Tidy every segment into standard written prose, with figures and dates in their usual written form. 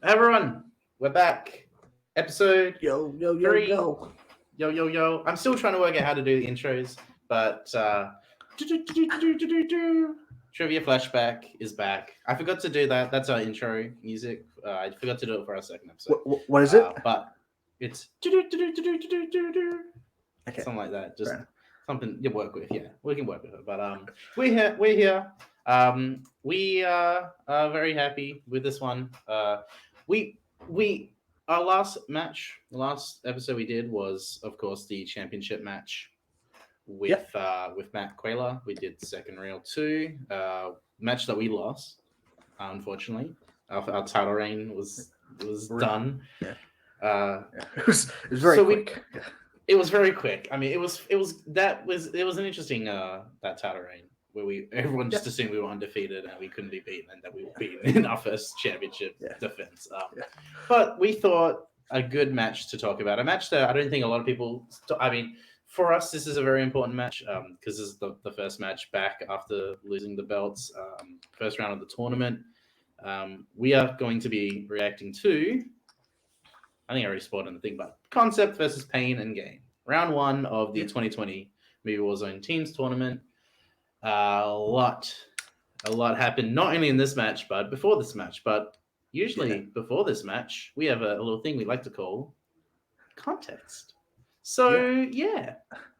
Everyone, we're back. Episode Yo, yo, yo, 3. yo. Yo, yo, yo. I'm still trying to work out how to do the intros, but Trivia Flashback is back. I forgot to do that. That's our intro music. I forgot to do it for our second episode. What is it? But it's Okay. something like that. Just Fair something you work with. Yeah, we can work with it. But we're here. We're here. We are very happy with this one. We we our last match, the last episode we did was, of course, the championship match with Matt Quayler. We did second reel 2, match that we lost, unfortunately. Our title reign was done. Yeah. Uh, It was very so quick. it was very quick. I mean, it was an interesting that title reign where everyone just assumed we were undefeated and we couldn't be beaten, and that we were beaten in our first championship defense. But we thought a good match to talk about, a match that I don't think a lot of people. I mean, for us, this is a very important match because this is the first match back after losing the belts, first round of the tournament. We are going to be reacting to. I think I already spoiled on the thing, but Concept versus Payne and Game. Round 1 of the 2020 Movie Warzone Teams Tournament. A lot happened, not only in this match, but before this match. But usually before this match, we have a little thing we like to call context. So,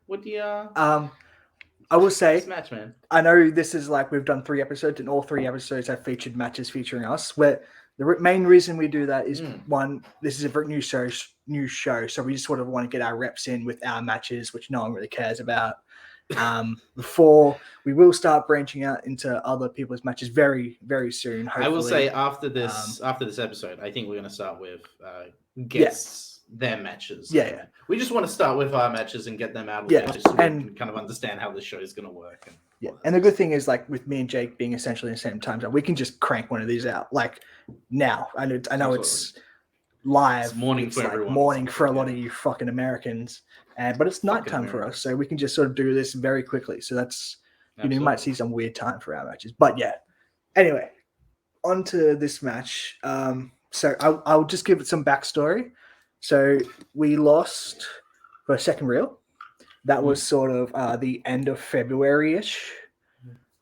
what do you... I will say, this match, man. I know this is like we've done 3 episodes, and all 3 episodes have featured matches featuring us. Where the main reason we do that is one, this is a very new show, so we just sort of want to get our reps in with our matches, which no one really cares about. Before we will start branching out into other people's matches very, very soon. Hopefully. I will say after this episode, I think we're going to start with guests, their matches. Yeah. We just want to start with our matches and get them out of there, just so we can kind of understand how the show is going to work. And the good thing is, like with me and Jake being essentially in the same time zone, we can just crank one of these out like now. I know Absolutely. It's live. It's morning for everyone. Morning for a lot of you fucking Americans, but it's nighttime for us, so we can just sort of do this very quickly. So that's you might see some weird time for our matches, but yeah. Anyway, on to this match. So I'll just give it some backstory. So we lost for a second reel. That was sort of the end of February-ish.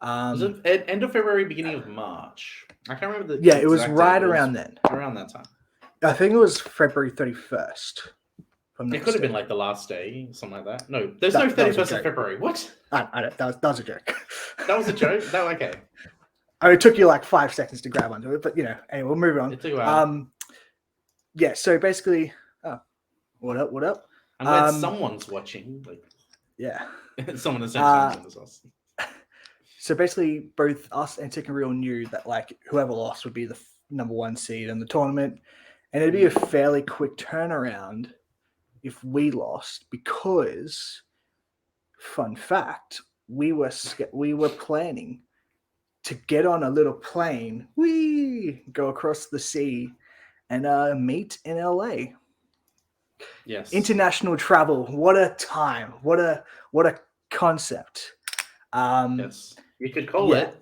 Was it end of February, beginning of March? I can't remember the. Yeah, it was right around then. Around that time. I think it was February 31st. It could have been like the last day, something like that. No, there's no 31st of February. What? I don't. That was a joke. That was a joke? No, okay. I mean, it took you like 5 seconds to grab onto it, but anyway, we'll move on. It took a while. Yeah, so basically, what up? I'm glad someone's watching. Like, yeah. Someone has sent us. So basically, both us and Tick and Real knew that like whoever lost would be the number 1 seed in the tournament, and it'd be a fairly quick turnaround if we lost, because, fun fact, we were planning to get on a little plane, go across the sea, and meet in LA. Yes. International travel. What a time. What a concept. Yes. You could call it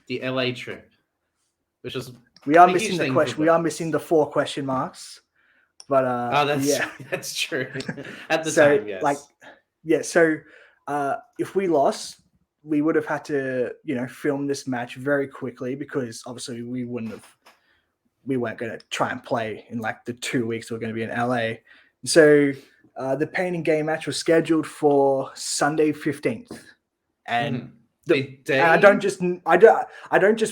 the LA trip, which is we are missing the question. We are missing the 4 question marks. But that's true. At the time, yes. So if we lost, we would have had to, film this match very quickly, because obviously we weren't going to try and play in like the 2 weeks we're going to be in LA. So the Payne and Game match was scheduled for Sunday 15th, and I don't just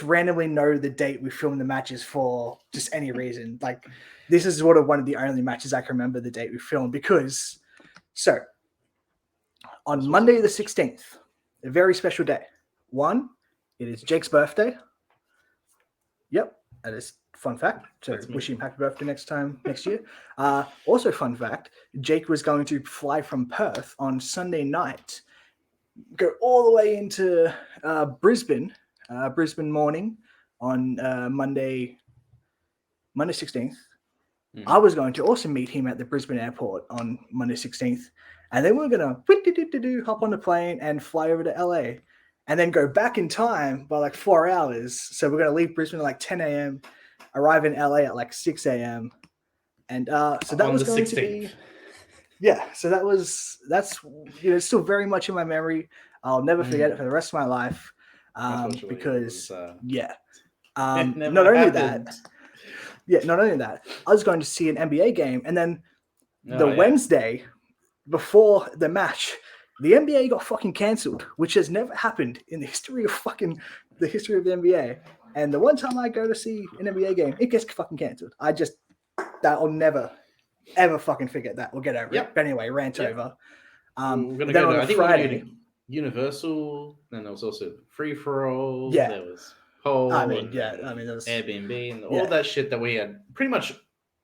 randomly know the date we filmed the matches for just any reason. Like, this is sort of one of the only matches I can remember the date we filmed, because on Monday the 16th, a very special day. 1, it is Jake's birthday. Yep, that is fun fact. So wish him happy birthday next year. Also fun fact, Jake was going to fly from Perth on Sunday night, go all the way into Brisbane morning on Monday 16th. I was going to also meet him at the Brisbane airport on Monday 16th, and then we're going to hop on the plane and fly over to LA, and then go back in time by like 4 hours. So we're going to leave Brisbane at like 10 a.m., arrive in LA at like 6 a.m. And so that On was the going 16th. to be, yeah. So that's still very much in my memory. I'll never forget it for the rest of my life. Unfortunately, Because it not never only happened. that, not only that, I was going to see an NBA game, and then the Oh, yeah. Wednesday before the match, the NBA got fucking cancelled, which has never happened in the history of the NBA. And the one time I go to see an NBA game, it gets fucking cancelled. I'll never ever fucking forget that. We'll get over it. But anyway, rant over. We're gonna then go on to, a I think Friday, we're going to Universal. Then there was also Free for All. Yeah. There was Poll. I mean, and yeah, I mean, there was Airbnb and all that shit that we had pretty much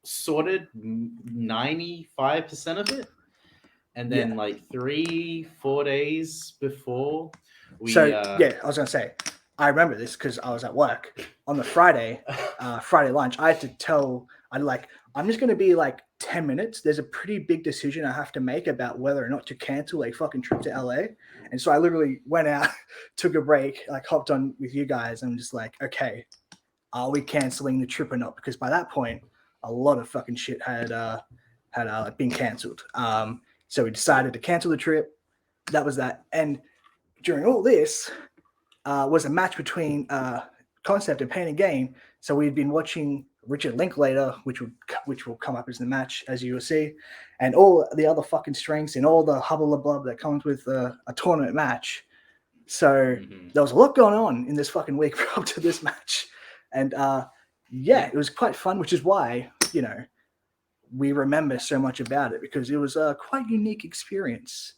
sorted 95% of it. And then like 3-4 days before we I was gonna say, I remember this because I was at work on the Friday lunch. I had to tell, I'm just gonna be like 10 minutes. There's a pretty big decision I have to make about whether or not to cancel a fucking trip to LA. And so I literally went out, took a break, like hopped on with you guys, and I'm just like, okay, are we canceling the trip or not? Because by that point, a lot of fucking shit had been cancelled. So we decided to cancel the trip. That was that. And during all this was a match between Concept and Payne and Gain. So we'd been watching Richard Linklater, which will come up as the match, as you will see, and all the other fucking strengths and all the hubble that comes with a tournament match. So there was a lot going on in this fucking week up to this match. And it was quite fun, which is why, we remember so much about it, because it was a quite unique experience,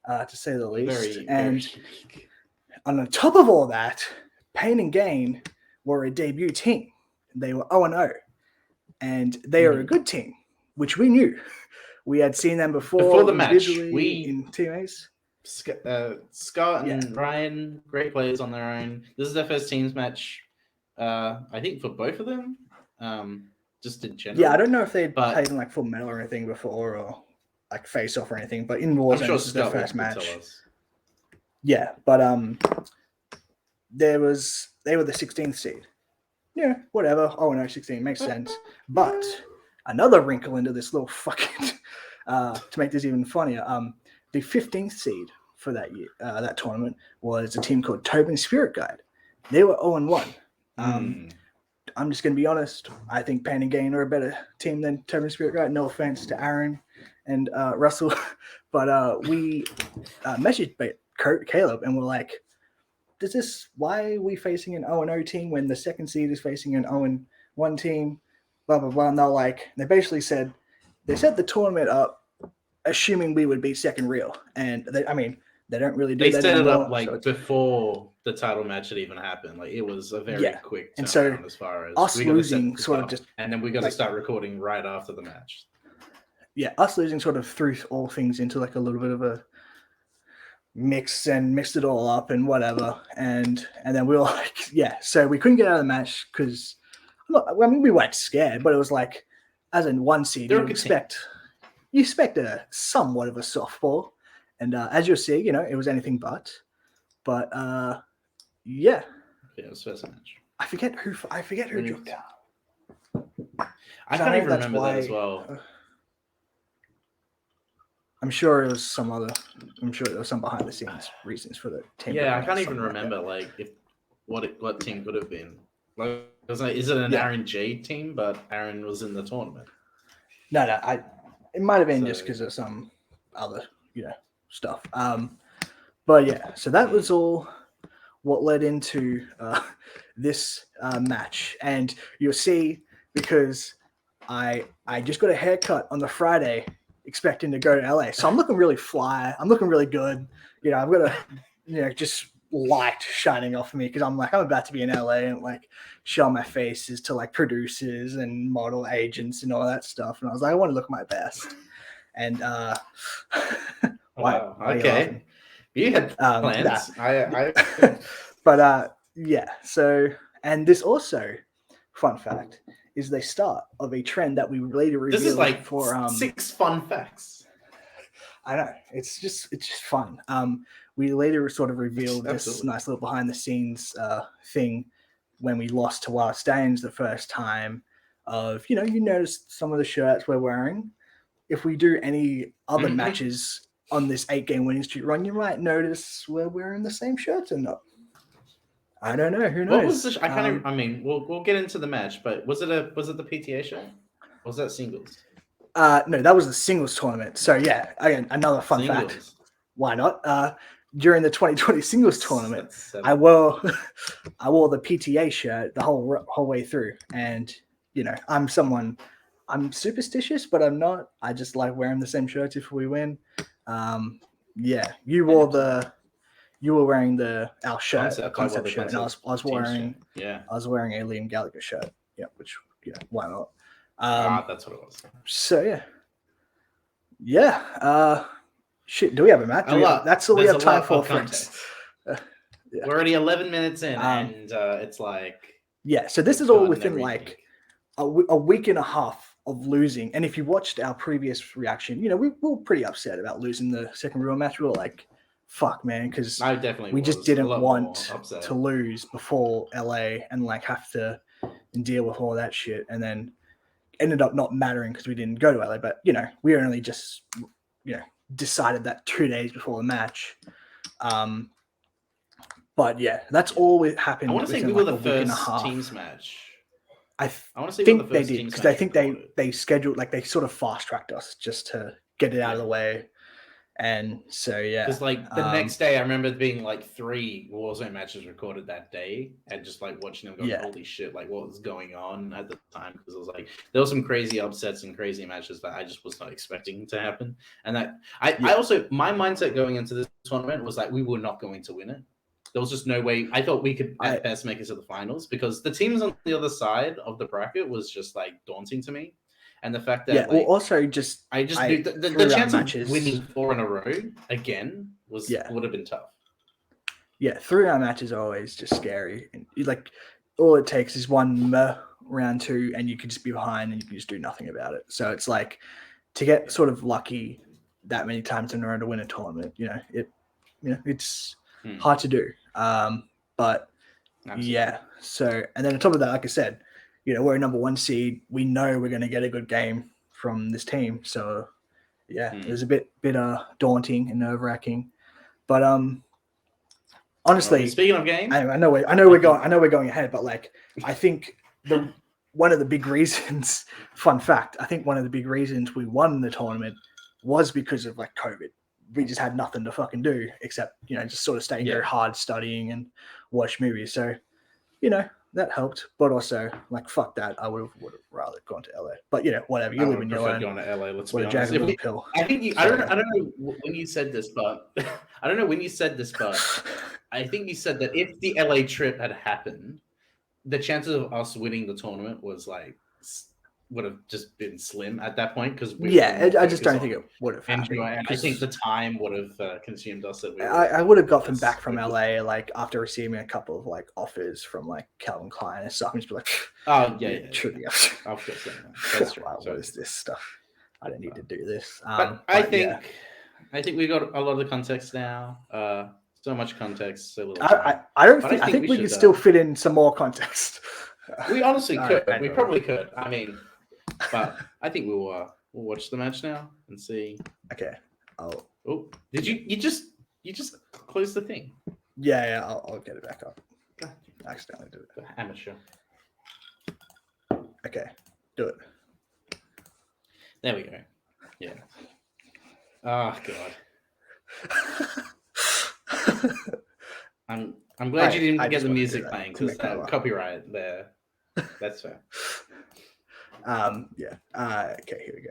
to say the least. Very on top of all that, Payne and Gain were a debut team. They were 0-0, and they are a good team, which we knew. We had seen them before the match. In teammates. Scott and Ryan, great players on their own. This is their first teams match, I think, for both of them. Just in general. Yeah, I don't know if they'd played in like Full Metal or anything before, or like Face Off or anything. But in Warzone, this is their first match. Yeah, but they were the 16th seed. Yeah, whatever. 16 makes sense. But another wrinkle into this little fucking to make this even funnier. The 15th seed for that year, that tournament, was a team called Tobin Spirit Guide. They were 0-1. I'm just going to be honest. I think Payne and Gain are a better team than Tobin Spirit Guide. No offense to Aaron and Russell, but we messaged Caleb and we're like, why are we facing an 0-0 team when the second seed is facing an 0-1 team? Blah, blah, blah. And they basically said, they set the tournament up assuming we would be second real. And they don't really do that anymore. They set it up before the title match had even happened. Like, it was a very quick turnaround, and so as far as us losing sort of just, and then we got to start recording right after the match. Yeah, us losing sort of threw all things into like a little bit of a mixed it all up and whatever. And then we were like, so we couldn't get out of the match because, we weren't scared, but it was like, as in one seed, you expect a somewhat of a softball. And as you'll see, it was anything but. But it was first match. I forget who dropped out. I can't even remember that as well. I'm sure there was some behind the scenes reasons for the team. Yeah, I can't even remember what team could have been. Like, is it an Aaron J team? But Aaron was in the tournament. No, it might have been just because of some other stuff. But so that was all what led into this match, and you'll see, because I just got a haircut on the Friday, expecting to go to LA, so I'm looking really fly. I'm looking really good. I've got a just light shining off me because I'm about to be in LA and show my faces to producers and model agents and all that stuff. And I was like, I want to look my best. And wow, okay. You had plans. But so, and this also, fun fact, is the start of a trend that we later revealed. This is for 6 fun facts. I know, it's just fun. We later sort of revealed this nice little behind the scenes thing when we lost to Wild Stains the first time. Of you notice some of the shirts we're wearing. If we do any other matches on this 8-game winning streak run, you might notice we're wearing the same shirts or not. I don't know. Who knows? What was the? I kind of. I mean, we'll get into the match, but was it the PTA show? Or was that singles? No, that was the singles tournament. So yeah, again, another fun fact. Why not? During the 2020 singles tournament, I wore the PTA shirt the whole way through, and I'm superstitious, but I'm not. I just like wearing the same shirts if we win. Yeah, you were wearing our shirt, concept shirt, and I was wearing I was wearing a Liam Gallagher shirt. Yeah, which why not? That's what it was. So yeah. Shit, do we have a match? That's all we have time for, friends. Yeah. We're already 11 minutes in, and it's like So this is all within like a week and a half of losing. And if you watched our previous reaction, we were pretty upset about losing the second real match. We were like, "Fuck, man," because we just didn't want to lose before LA and like have to deal with all that shit. And then ended up not mattering because we didn't go to LA. But we only just decided that 2 days before the match. But yeah, that's all it happened. I want to say we were the first teams match. I want to say think they did because I think they scheduled they sort of fast tracked us just to get it out of the way. And so yeah, because the next day I remember being 3 Warzone matches recorded that day, and just watching them going, holy shit, what was going on at the time? Because it was there was some crazy upsets and crazy matches that I just was not expecting to happen. And that I also, my mindset going into this tournament was we were not going to win it. There was just no way. I thought we could at best make it to the finals because the teams on the other side of the bracket was just daunting to me. And the fact that also I just knew the chance of winning 4 in a row again would have been tough. Yeah, 3-round matches are always just scary. And all it takes is one round 2, and you could just be behind, and you can just do nothing about it. So it's to get sort of lucky that many times in a row to win a tournament. It's hard to do. But Absolutely. Yeah. So and then on top of that, like I said, we're a number 1 seed. We know we're going to get a good game from this team. So, yeah, it was a bit daunting and nerve-wracking. But honestly, speaking of game, I know we're going ahead. But I think one of the big reasons, fun fact, I think one of the big reasons we won the tournament was because of COVID. We just had nothing to fucking do except just sort of stay very hard studying and watch movies. So, that helped, but also fuck that. I would have rather gone to LA, but whatever. You live in your own. Going to LA. Let's be honest. I think I don't know when you said this, but I think you said that if the LA trip had happened, the chances of us winning the tournament was would have just been slim at that point because I just don't think it would have happened. And I think the time would have consumed us. I would have gotten back from LA after receiving a couple of offers from Calvin Klein and stuff, and just be truly. Of course, that's right. What is this stuff? I don't need to do this. But I think we got a lot of the context now. So much context, so little time. I think we could still fit in some more context. We honestly could. We probably could. I mean. But I think we'll watch the match now and see. Okay. Oh, did you just close the thing? Yeah. I'll get it back up. I accidentally did it. Amateur. Okay, do it. There we go. Yeah. Oh God. I'm glad you didn't get the music playing because that copyright there. That's fair. Okay, here we go.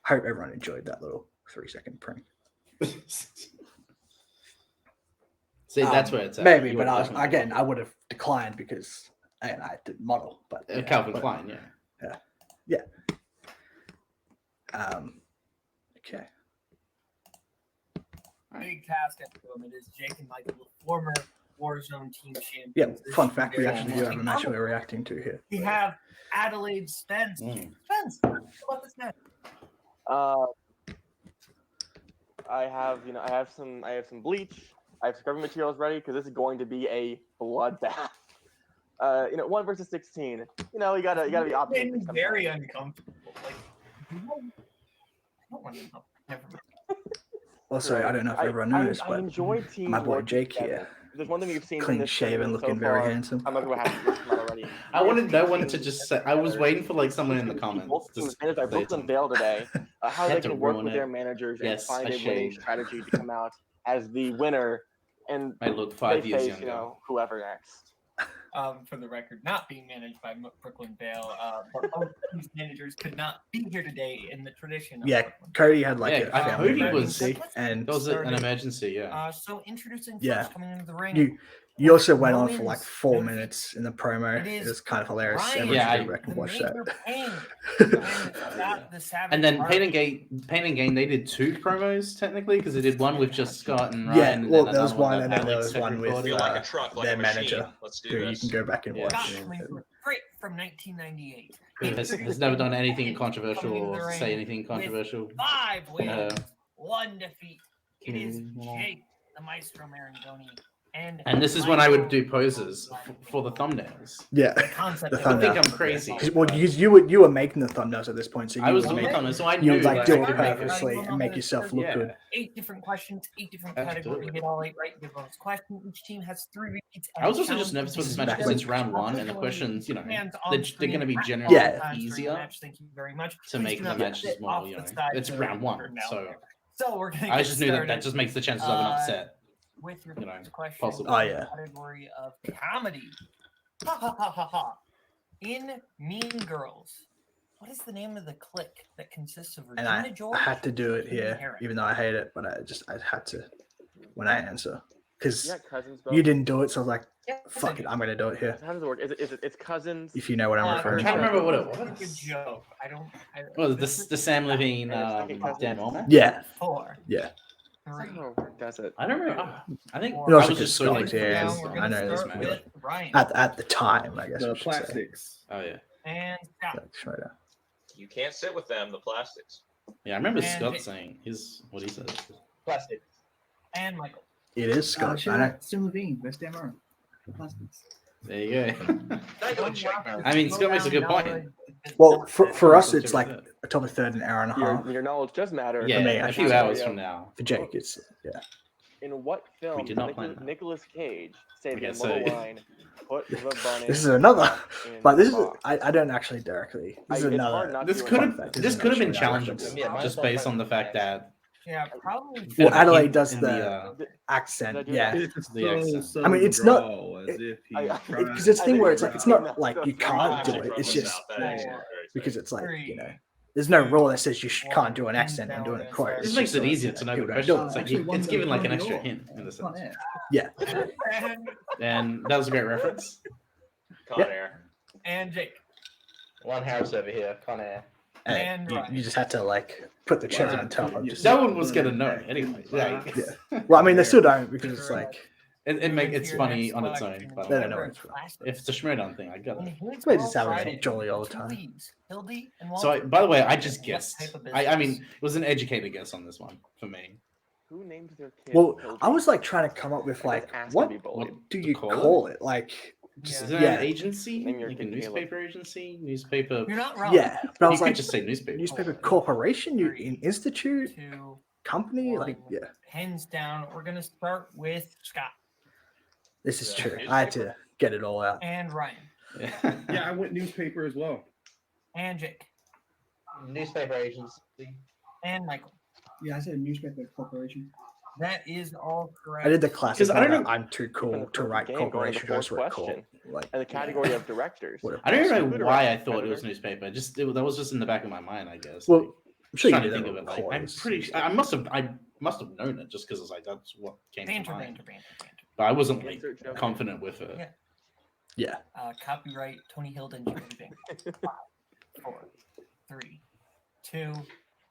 Hope everyone enjoyed that little 3-second prank. See, that's where it's at. Maybe, but I would have declined because I didn't model. But Calvin Klein, yeah. Okay. Big task at the moment is Jake and Michael, the former Warzone team champions. Yeah, fun fact, we actually do have a match we're reacting to here. We have Adelaide Spence. Spence, what about this match? I have some bleach. I have scrubbing materials ready because this is going to be a bloodbath. 1 versus 16. You gotta be optimistic. It's very uncomfortable. Like, I don't want to know. Never mind. Also, I don't know if everyone knows, I but enjoy teams my boy working Jake together. here, There's one thing we've seen in clean this shaven, tournament looking so very far. handsome. I'm not gonna have to come out already. I wanted If no two one to teams just get say. I was together, waiting for like someone in the both comments to teams managed by say Brooklyn something. Vale today, how Had they to can work ruin with it. their managers Yes, and find I a winning shaved. strategy to come out as the winner, and I look they 5 years face younger. whoever next. For the record, not being managed by Brooklyn Vale, but both these managers could not be here today in the tradition of Yeah, Brooklyn. Cody had like Yeah, a family Cody emergency, was- and That was an emergency, yeah. So introducing Yeah. first coming into the ring. you also went No on for like wins, 4 no minutes in the promo. It It is was kind of hilarious. Ryan, Everyone Yeah, should go back and the watch major that. Payne, the Savage And then Heart. Payne and Gain, they did 2 promos technically because they did one with just Scott and Ryan. Yeah, and well, then there was another one, that and then Alex there was had one with recorded. Feel like a truck, like their a machine. manager. Let's do Who you this. can go back and Yeah. watch. Scott coming from Great from 1998. Who has never done anything controversial Coming into or the say ring anything controversial. 5 wins, Uh, 1 defeat. It is Mm. Jake, the Maestro Marangoni, And this is when I would do poses for the thumbnails. Yeah. The concept The of People think thumbnail. I'm crazy. 'Cause, well, you were making the thumbnails at this point, so you I was would doing make, thumbnails, so I you knew would like that do I it could make it. purposely and make yourself look Yeah. good. 8 different questions, 8 different Have to categories. do You it. get all 8 right. Give bonus question. Each team has 3 repeats. I was also just nervous for this match because it's round 1 and the questions, they're going to be generally easier Thank you very much. to make the matches more, it's round 1. So we're gonna I just knew that just makes the chances of an upset. with your you know, first question. possible. Oh, yeah. Category of comedy. Ha ha ha ha ha. In Mean Girls, what is the name of the clique that consists of And Regina I George? had to do it and here, Aaron? even though I hate it, but I had to when I answer. Because Yeah, cousins. you didn't do it, so I was like, Yes, fuck it, I'm going to do it here. How does it work? It's cousins. If you know what I'm referring can't to. remember what it It's a was. good joke. Well, the Sam Levine, Dan Orman? Yeah. 4, Yeah. 3. Oh, does it? I don't remember. I think It also I was just just so like, Scott, yeah, Now we're I gonna know this start man. with Ryan At the time, I guess. The we should say. plastics. oh yeah, and Scott. Like, Schroeder. You can't sit with them, the plastics. yeah. I remember And Scott it- saying what he said. Plastic. And Michael. It is Scott. I know. Sam Levine, best damn ever. The plastics. There you go. I go check now. I mean, Scott makes a good point. Well, for us, it's like a top of third, an hour and a half. Your knowledge does matter. Yeah, me, a I few should hours say, from now. For Jake, it's In what film did not plan that. Nicolas Cage say Okay, the so- immortal line, "Put the bunny"? This is another, in but this the is box"? I don't actually directly. This is It's another. hard not This to could fun have fact. this This is could have been actually challengeable Yeah, just based on the fact that Yeah, probably. Well, the Adelaide hint does in the accent. the- Yeah, It's The accent. so I mean, it's not- raw, as if he I- tried. because it's a thing where it's like it's not like you can't I'm do from it. It's the just South, that is very because safe. it's like there's no rule that says you can't do an One, accent and doing a quote. this It's makes just it like, easier to know the people don't question. do It's it. like it's given like an extra hint in the It's not sense. it. And that was a great reference. Con Yep. Air. And Jake. One Harris over here, Con Air. And you, Ryan. you just had to like put the cherry on top. Of just, No one was gonna know anyway. Yeah. Well, I mean, they still don't because it's like It's funny on its own. But They don't know what it's for. if it's a Schmerdon thing, I got it. They just have it jolly all the time. So by the way, I just guessed. I mean, it was an educated guess on this one for me. Who named their kid? Well, Hildy? I was like trying to come up with like Asked to what be bullied. do to you call it? call it? Like just Isn't yeah, that an agency? Name your Like a kid Caleb. newspaper agency? Newspaper. You're not wrong. yeah. But I You was could like just say newspaper. newspaper corporation, you in institute, 2, company, like yeah. hands down. We're gonna start with Scott This is Yeah, true. I had to get it all out. and Ryan Yeah. Yeah, I went newspaper as well. and Jake Newspaper agency. and Michael. Yeah, I said newspaper corporation. That is all correct. I did the classic. 'Cause I don't one, know- I'm too cool Even the to write perfect game going into corporation. the That's fourth what cool. question. Like And the category of directors. what a I don't even bastard. know why I thought it was newspaper. That was just in the back of my mind, I guess. Well, Like, I'm sure you trying did to think that of with it. Like, I'm corners. pretty. I must have known it just because it's like that's what came to banter, mind. banter. But I wasn't like Insert joke. confident with it. Yeah. Yeah. Copyright Tony Hill and Jerry Bank. 5, 4, 3, 2,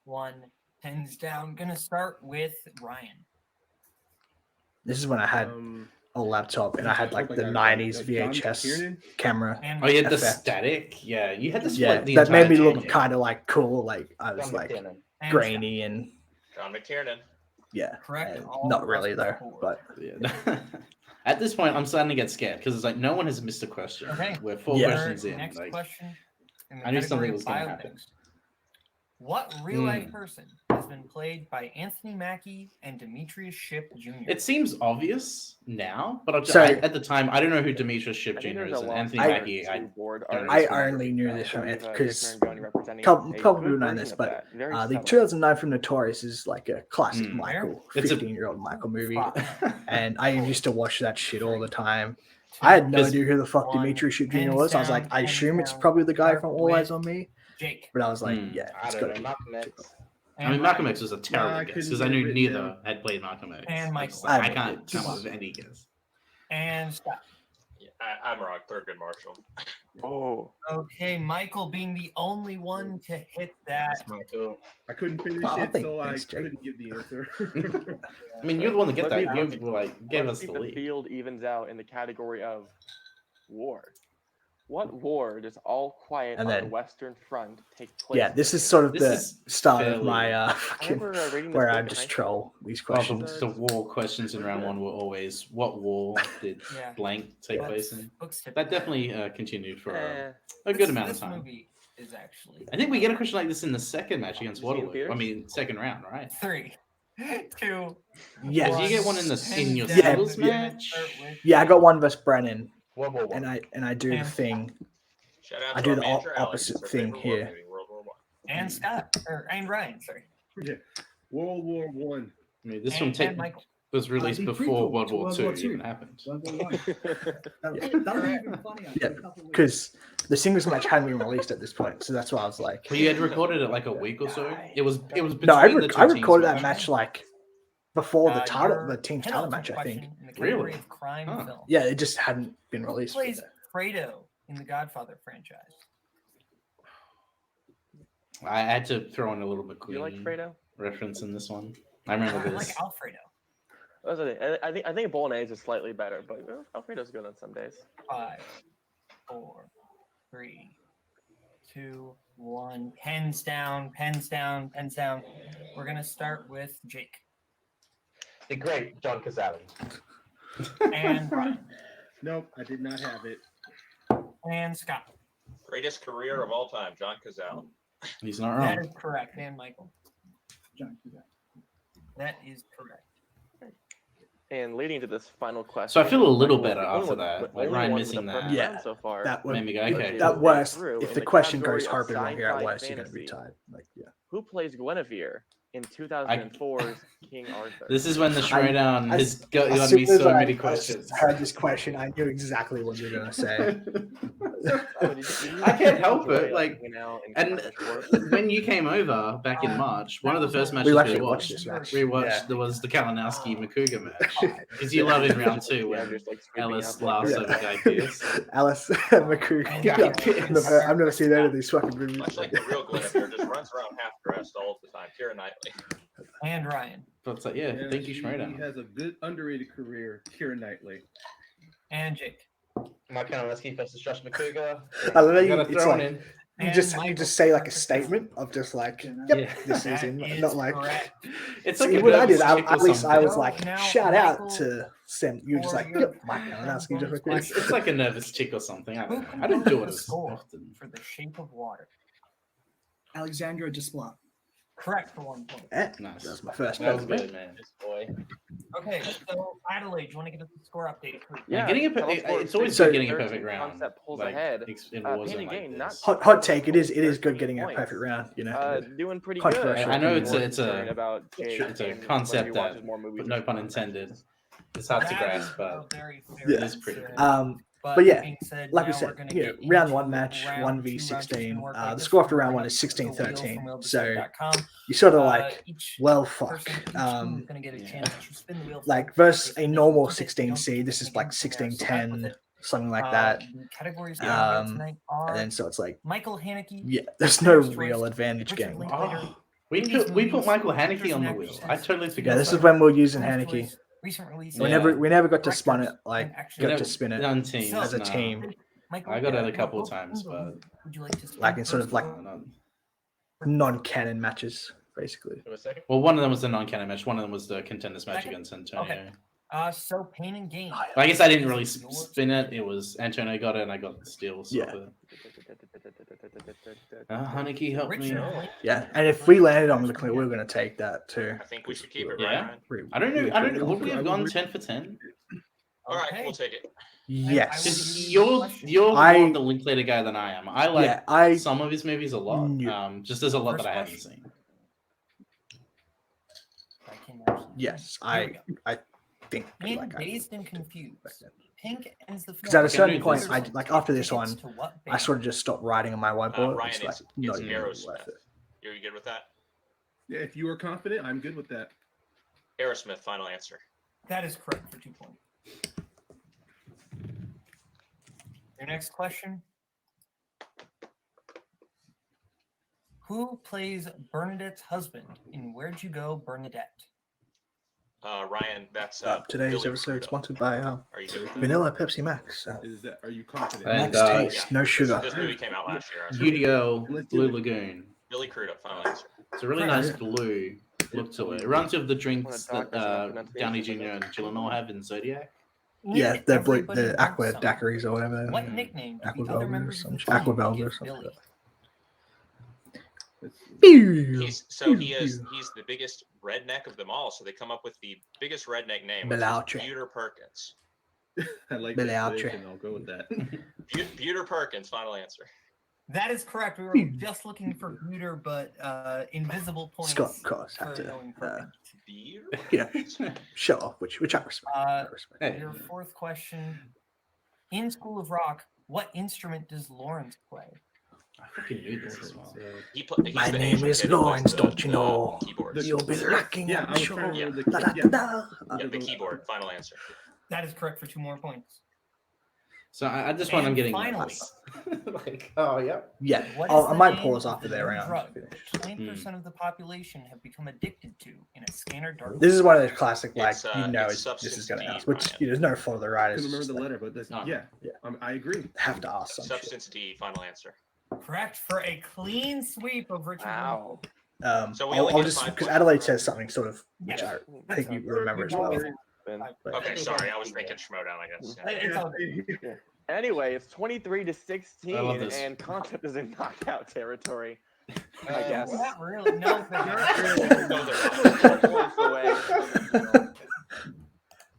1. Hands down. Gonna start with Ryan. This is when I had a laptop and I had like the 90s VHS camera. And Oh, you had the Effect. static. Yeah, you had this. Yeah, like, the that made entire me look time. kind of like cool. Like I was John like McTiernan. and grainy and John McTiernan. yeah. Correct. and All not really across though, the board. but Yeah. At this point, I'm starting to get scared because it's like no one has missed a question. Okay. We're 4 Yeah. questions in. Next Like, question. In the I knew category something of was gonna bio happen. news. What real-life person has been played by Anthony Mackey and Demetrius Shipp Jr.? it seems obvious now, but So- at the time, I don't know who Demetrius Shipp I think Jr. there's is a and long Anthony time Mackie. or two board don't I artists. only knew this I from believe, because Dick Marangoni representing couple a people good know version this, of but that. Very the subtle. 2009 from Notorious is like a classic Mm. Michael, It's a- 15-year-old Michael movie, 5, and I used to watch that shit all the time. 2, I had no 'Cause- idea who the fuck 1, Demetrius Shipp Jr. hands was. I was like, down, I hands assume it's down. probably the guy Start from All Eyes with on Me, Jake. but I was like, Mm. yeah, I it's don't got know. to Malcolm X. I mean, And Malcolm Ryan. X was a Nah, terrible I guess couldn't because I get it knew written neither down. had played Malcolm X. And Like, Michael. I can't come up Come with any guess. And Scott. Yeah, I'm wrong. Thurgood Marshall. Oh, Okay, Michael being the only one to hit that. That's Michael. I couldn't finish Oh, I it, think so I thanks, Jake. couldn't give the answer. I mean, you're the one to get Let me- that. You were like gave let's us see the if the lead. field evens out in the category of war. What war does All Quiet And on the then- Western Front take place? Yeah, this is sort of This the is start of fairly- my I fucking remember reading this where book I in just high troll these Well, questions. the war questions in round 1 were always what war did Yeah. blank take place in? Books tip That definitely continued for Eh, a good amount of This time. movie is actually I think we get a question like this in the second match against You see it in Waterloo. I theaters? mean, second round, right? 3, 2. Yeah, Because you get one in the Hands your down, singles we're gonna match. start with yeah, I got one versus Brennan, World War and One. I do the And- thing. Shout out I to do our the manager, Alex. opposite It's our thing favorite war here. movie, World War I. And Scott and Ryan, sorry. World War One. I mean, this and, one and Michael. was released the before prequel World to War World II War II. even happened. World War One. That would be even funnier. Yeah, because the singles match hadn't been released at this point, so that's why I was like, Well, you had recorded it like a week or so. It was between no, I the two teams recorded that match. match like before the title, your the team title penultimate match, I think. question in the category Really? of crime Huh. film. Yeah, it just hadn't been Who released. plays Fredo in the Godfather franchise? I had to throw in a little McQueen you like Fredo? reference in this one. I remember I this. like Alfredo. That's the thing. I think Bolognese is slightly better, but Alfredo's good on some days. 5, 4, 3, 2, 1. Pens down, pens down, pens down. We're gonna start with Jake The great John Cazale. and Ryan Nope, I did not have it. and Scott. Greatest career of all time, John Cazale. He's not That wrong. is correct. And Michael. John, That is correct. And leading into this final question, So I feel a little Michael was better the only after one- that, the like only Ryan one with missing the first that. Yeah, round so far. That would Maybe okay. that Through worst. in If the the question goes category of horribly wrong here, at sci-fi worst, you're gonna be fantasy. tied. Like, yeah. Who plays Guinevere in 2004's King Arthur? This is when the showdown has gotten As me soon as so I many questions. heard this question, I knew exactly what you were gonna say. Oh, did you I can't help enjoy, it, like, hanging out in and King Arthur's when you came over back in March, one of the first matches We we actually watched, watched this match. rewatched, there was the Kalinowski Makuga match. Because you love in round 2 Yeah, when just like sweeping Ellis out laughs Yeah. over Guy Pearce. Alice McCoo. Guy Pearce. I've never seen any of these fucking movies. Much like the real Guinevere, just runs around half dressed all the time. Keira Knightley. And Ryan. But it's like, yeah, thank you, He Schmoedown. has a good underrated career. Keira Knightley. And Jake. Mike Kalinowski versus Josh McCougar. I love You you. gotta It's throw like it in. you And just Michael. say like a statement of just like, yep, Yeah. this is That in, is not like. correct. It's See, like a what I did, nervous tick or at least I something. was like, Now, shout out Michael, to Sam. You were just for like, your yep, Mike Kalinowski, just like bonus It's like a nervous tick or something. I Who don't know. I don't do it composed the as score often. for The Shape of Water? Alexandra Desplat. Correct for 1 point. Eh, Nice. that was my first That was one. good, man. This boy. Okay, so Adelaide, do you want to get us the score update, please? Yeah, getting a Total score it's always So- good getting a 13 perfect round. Concept pulls Like, ahead. in Payne Warzone like again, not this. Hot take. It is good getting a perfect round. You know. Doing pretty good. Controversial. I know it's Concerned about Jake it's a and when concept he that, watches more movies but no and pun more intended. matches. It's hard to That grasp, is but a very fair Yeah. it is pretty answer. good. But yeah, being said, like we now said, we're gonna you know, get round into one match, round 1v16. two, The score after round one is 16-13. So you sort of like, each well, fuck. person, each team is gonna get a chance to spin the wheel. Like for versus it. a normal They 16 don't seed, this get is like anything from there. So back with 16-10, it. something like that. The categories that are Um, tonight are And then so it's like, Michael Haneke. yeah, there's no First real choice, advantage Richard game. Linklater, Oh, we put Michael Haneke on the wheel. I totally forgot. Yeah, this is about when we're using First Haneke. choice, recent release. Yeah. We never got to spin it Directors like and action got Never- to spin it on teams, as a no. team. Michael, I got it a yeah, couple both times, of but them. Would you like to spin Like in sort first of like or- non-canon matches, basically. For a second. well, one of them was the non-canon match. One of them was the contenders match Second? against Antonio. Okay. So Payne and Gain. I guess I didn't really spin it. It was Antonio got it, and I got the steal. So Yeah. Haneke helped me. Richard. Yeah, and if we landed on the clear, we were going to take that too. I think we should keep it, Yeah. right, Ryan? I don't know. I don't know. Would we have gone 10 for 10? All right, Okay. we'll take it. Yes. Because you're I- more of the Linklater guy than I am. I like Yeah, some of his movies a lot. Just there's a lot First that I haven't question. seen. I can actually- Yes, Here we go. I think In like Dazed and Confused, Pink ends the because at a can certain do point, this. I like after this one, To what I band? sort of just stopped writing on my whiteboard. Ryan, It's like it's not even Aerosmith. worth it. Are you good with that? Yeah, if you are confident, I'm good with that. Aerosmith, final answer. That is correct for 2 points. Your next question. Who plays Bernadette's husband in Where'd You Go, Bernadette? Ryan, that's Today's Billy episode Crudup. sponsored by Are you good with that? Vanilla Pepsi Max. Are you confident? And, Max taste, Yeah, no this- sugar. This movie came out last year. UDO, Let's do Blue it. Lagoon. Billy Crudup, final answer. It's a really nice blue look to it. It reminds me of the drinks Well, that the doctor's not Downey pronunciation, Jr. and Gyllenhaal have in Zodiac. Yeah, In the Everybody the aqua Wants Some, daiquiris or whatever. What nickname do Aqua the other Velvet or members some of the shit. Aqua team Velvet give or something. Billy? He's the biggest redneck of them all, so they come up with the biggest redneck name, which is Belautre. Buter Perkins. I like Billy that Archer. and I'll go with that. Buter Perkins, final answer. That is correct. We were just looking for Buter, but invisible points. Scott, of course, for had to knowing Perkins. Buter? yeah, show off, which I respect. I respect. Hey. Your fourth question. In School of Rock, what instrument does Lawrence play? I freaking knew this as well. He's My the name Asian is kid who plays Lawrence, the- don't you the know? keyboards. You'll be lacking Yeah, on I was show. trying to remember Da, the da, yeah. da. Yeah, the keyboard, final answer. That is correct for 2 more points. So at this point, I'm And getting finally- nervous. Like, oh, yeah. Yeah, What is I the might name pause of after the their new round. drug to finish. which 20% of the population have become addicted to in a scanner dark. This is one of those classic, like It's, you know, it's this is going to Substance ask. D, Which Ryan. there's no fault of the I writers. can it's remember just the like, letter, but No. yeah, I agree. have to ask some Substance D, final answer. Correct for a clean sweep of Richard. Wow. shit. So we I'll only get just 5 because points. Adelaide says something sort of which Yeah. I think you remember as well. But- Okay, sorry, I was thinking Schmodown, I guess. Yeah. It's all good. Anyway, it's 23-16, I love this. and concept is in knockout territory. I guess. Not really. No, but Points away.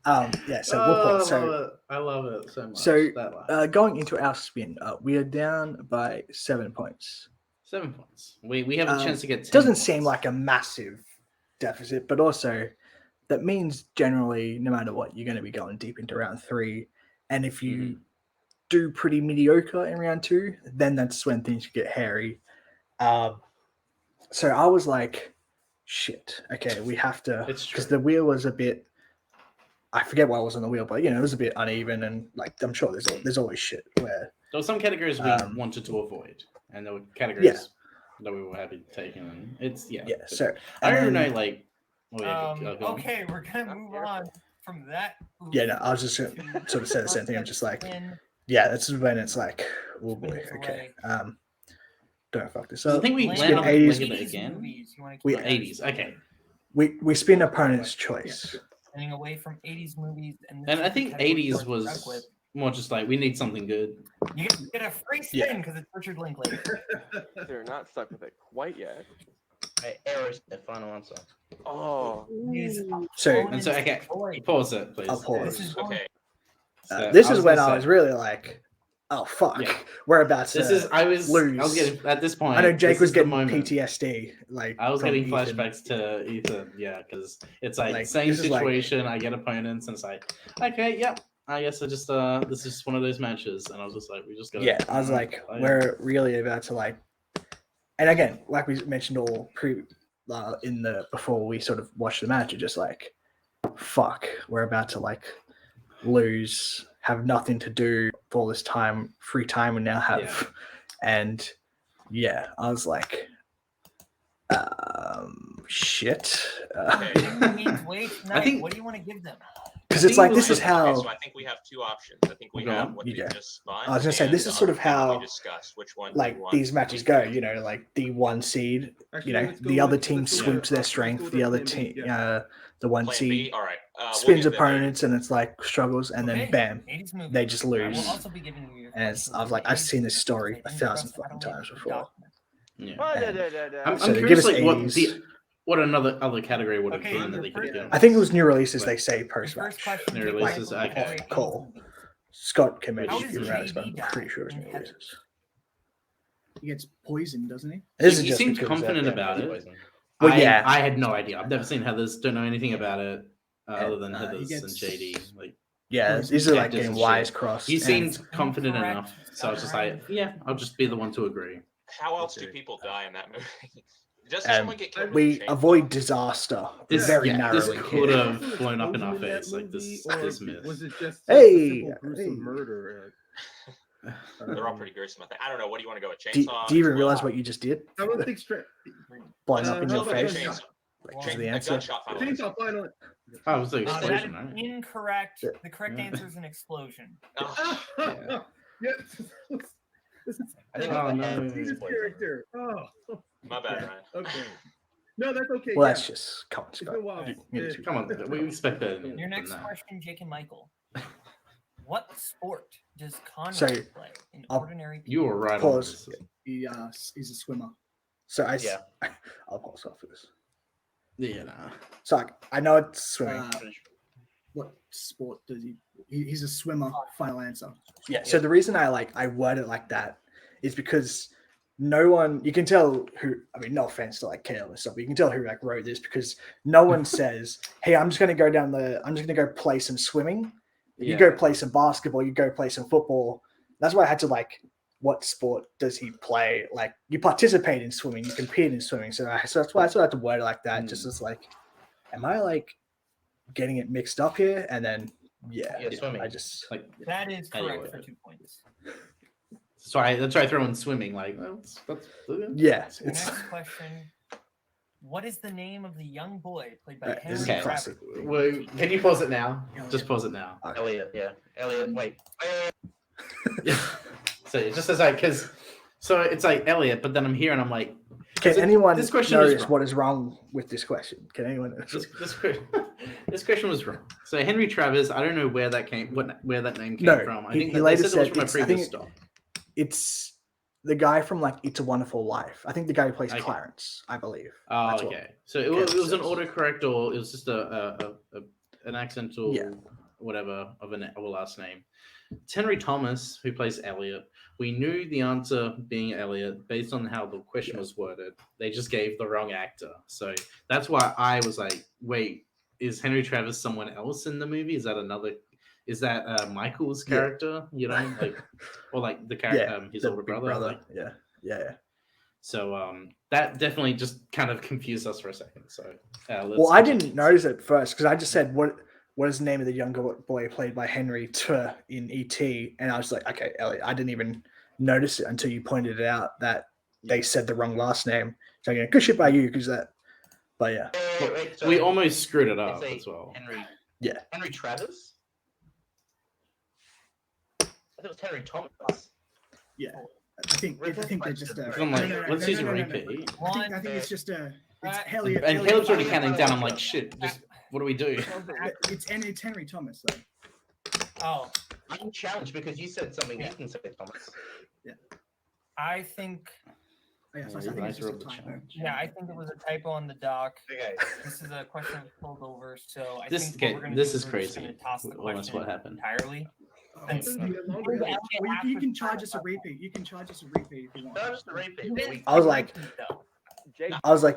Yeah, so we'll pause. So I love it so much. So, that laugh. going into our spin, we are down by 7 points. 7 points. We have a chance to get 10 Doesn't points. seem like a massive deficit, but also that means generally, no matter what, you're going to be going deep into round 3. And if you do pretty mediocre in round 2, then that's when things get hairy. So I was like, shit, okay, we have to, It's because true. the wheel was a bit, I forget what was on the wheel, but it was a bit uneven, and like I'm sure there's always shit where There were some categories we Um, wanted to avoid, and there were categories that we were happy taking. And it's yeah. but So I don't and even then- know, like. Oh, yeah, go on. okay, we're gonna move on from that. Yeah, no, I was just gonna sort of say the same thing. I'm just like, yeah, this is when it's like, oh boy, okay, don't fuck this I up. think we Spin land on 80s. Linking it again. Movies, you wanna We- keep 80s, okay. We spin opponent's choice. Staying away from 80s movies, and, And I think 80s was was more just like we need something good. You get a free Yeah. spin because it's Richard Linklater. They're not stuck with it quite yet. Hey, Aerosmith, final answer. Oh, So And so, okay, pause it, please. I'll pause. This is Okay, So, this I is was when gonna I say- was really like, oh fuck, Yeah. we're about to. This is I was lose. getting at this point. I know Jake this was is the getting moment. PTSD. Like I was from getting Ethan. flashbacks to Ethan, yeah, because it's like, Like, same this is like- situation. I get opponents, and it's like, okay, yep. I guess I just this is one of those matches, and I was just like, we just got. Yeah, I was like, we're really about to like, and again, like we mentioned all in the before we sort of watched the match, it's just like, fuck, we're about to like lose, have nothing to do for all this time, free time we now have, Yeah. and yeah, I was like, shit, okay. means wait tonight. I think- What do you want to give them? because it's like it this was is like- how. Okay, so I think we have 2 options. I think we Go have on, what you we go. just spun. I was gonna say, this is sort of how, we discussed which one like we want. these matches go, like the 1 seed, Actually, the let's go other with- team let's go sweeps with- their let's go strength, with the our other plan B, team, yeah. The one Plan he B. All right. We'll spins get them later. opponents and it's like struggles, and then Okay, bam, 80s movie. they just I will lose. also be giving you your And it's, questions I was in like, the I've 80s seen this movie story because I 1,000 didn't fucking press times the before. document. Yeah. And I'm So curious, give us like, what 80s. what another category would have Okay, been that your they could have first- given. I think it was new us. releases. But- They say Your post first match. question. New Jake releases, Michael, okay. for 80s Cool. movie. Scott can maybe How give does you rounds, but JD I'm die pretty sure it's in new Heather? releases. He gets poisoned, doesn't he? This So is he just seemed because confident Yeah, about it. poison. Well, yeah. I had no idea. I've never seen Heather's. Don't know anything about it other than he Heather's and gets- JD. Like Yeah, Poison these are like cactus getting and wise shit. crossed. he and- seemed confident Incorrect. enough, so I was just like, yeah, I'll just be the one to agree. How else do Okay. people die in that movie? Does Um, someone get killed? with a we chainsaw? avoid disaster This, very this narrowly could here. have blown up in our Explosion that face like this. movie, or This myth. Was it just Hey, a simple gruesome hey. murder? They're all pretty gruesome. I don't know. What do you want to go with? Do, Chainsaw? do you even explode? realize what you just did? I don't think straight. Blowing up in how your about face? gunshot? Like, Well, is the A answer? gunshot final answer. Chainsaw final. Oh, it was the That explosion, is right? incorrect. Yeah. The correct Yeah. answer is an explosion. Oh, Yeah. Yeah. This is I think Oh, it's no. this character. Oh. my bad, Ryan. Okay. No, that's okay. Well, yeah. that's just come on, It's Scott. been a while. Yeah. Come on, we expect better than Your next that. question, Jake and Michael. What sport does Conrad So, play in I'll- ordinary people? You were right Pause. on this. He's a swimmer. So Yeah. I'll pause off for this. Yeah, nah. So I know it's swimming. What sport does he's a swimmer. Final answer. Yeah. So the reason I word it like that is because no one, you can tell who, I mean, no offense to like Kale and stuff, but you can tell who like wrote this because no one says, hey, I'm just going to go play some swimming. You go play some basketball, you go play some football. That's why I had to like, what sport does he play? Like you participate in swimming, you compete in swimming. So that's why I had to word it like that. Just as like, am I like getting it mixed up here? And then, yeah, swimming. I just Like, That is Anyway. correct for 2 points. so that's why I throw in swimming. Like, well, that's yeah, Your it's next question. What is the name of the young boy played by This is Henry okay. classic. Travis? Well, can you pause it now? Just pause it now. Elliot, yeah. Elliot, wait. So it just says like, because so it's like Elliot, but then I'm here and I'm like, Can So anyone this question is notice wrong. what is wrong with this question? Can anyone notice? this question was wrong. So Henry Travers, I don't know where that where that name came No, from. I he- think he that later they said it was said from a it's- I think previous it- stop. It's the guy from like It's a Wonderful Life. I think the guy who plays Okay. Clarence, I believe. Oh, That's what- okay. So it was an says. autocorrect, or it was just an accidental Yeah. whatever of a last name. It's Henry Thomas who plays Elliot. We knew the answer being Elliot based on how the question was worded. They just gave the wrong actor, so that's why I was like, "Wait, is Henry Travers someone else in the movie? Is that another? Is that Michael's Yeah. character? You know, like, or like the character, his the older big brother? Like, yeah. so that definitely just kind of confused us for a second. So Well, I didn't notice it first because I just said what is the name of the younger boy played by Henry in E.T. And I was like, okay, Elliot. I didn't even notice it until you pointed it out that they said the wrong last name. So yeah, good shit by you because that. But yeah, Wait, so we almost screwed it up it's a as well. Henry. Yeah. Henry Travers? I thought it was Henry Thomas. Yeah. I think they're just I'm like, let's use a repeat. I think it's just a. It's Uh, Elliot. And Elliot Caleb's already Elliot- counting down. I'm like, shit. Just what do we do? It's Henry Thomas. Though. Oh, I'm challenged because you said something. You can say Thomas. I think. Oh, yeah, so I Yeah, think it's just a the typo. challenge. Yeah, I think it was a typo on the doc. Okay. This is a question that was pulled over, so I This think what we're gonna this do is we're just crazy. gonna toss the Well, that's question what happened. entirely. Oh, Thanks. it doesn't get longer. Well, Well, you can charge us a repeat. You can charge us a repeat if you want. No, just the repeat. You but didn't we- I was like, though. Jake,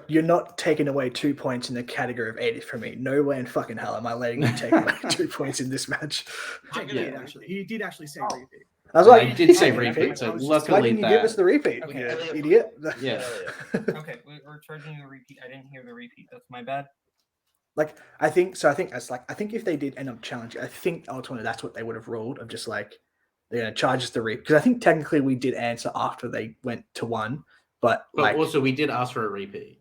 you're not taking away 2 points in the category of 80 from me. No way in fucking hell am I letting you take away 2 points in this match. I'm Jake gonna- did actually. He did actually say Oh. repeat. I was I like, did say okay, repeat, so I was just- why luckily didn't you give us that. the repeat? Okay. You Elliot- idiot. Yeah. Okay, we're charging you a repeat. I didn't hear the repeat. That's my bad. Like I think if they did end up challenging, I think ultimately that's what they would have ruled of just like they're gonna charge us the repeat because I think technically we did answer after they went to one, but But like also, we did ask for a repeat.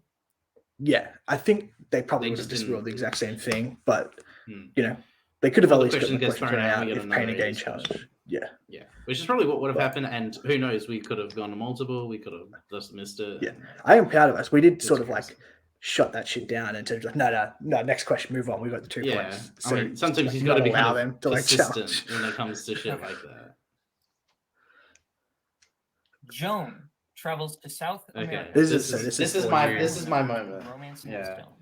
yeah, I think they probably They would have just just ruled didn't- the exact same thing, but Hmm. you know they could have Well, at the least got question the gets question thrown thrown out, out we get if another Payne again 80s challenged. question. Yeah, Yeah, which is probably what would have happened. And who knows? We could have gone to multiple. We could have just missed it. Yeah. I am proud of us. We did It's sort of crazy. like shut that shit down and to like, no, next question, move on. We got the 2 Yeah, points. I mean, sometimes he's not got to be allow kind them of to like persistent challenge. when it comes to shit like that. Joan travels to South Okay, America. This this is is for my you. this is my moment. Romance in Yeah. Stone.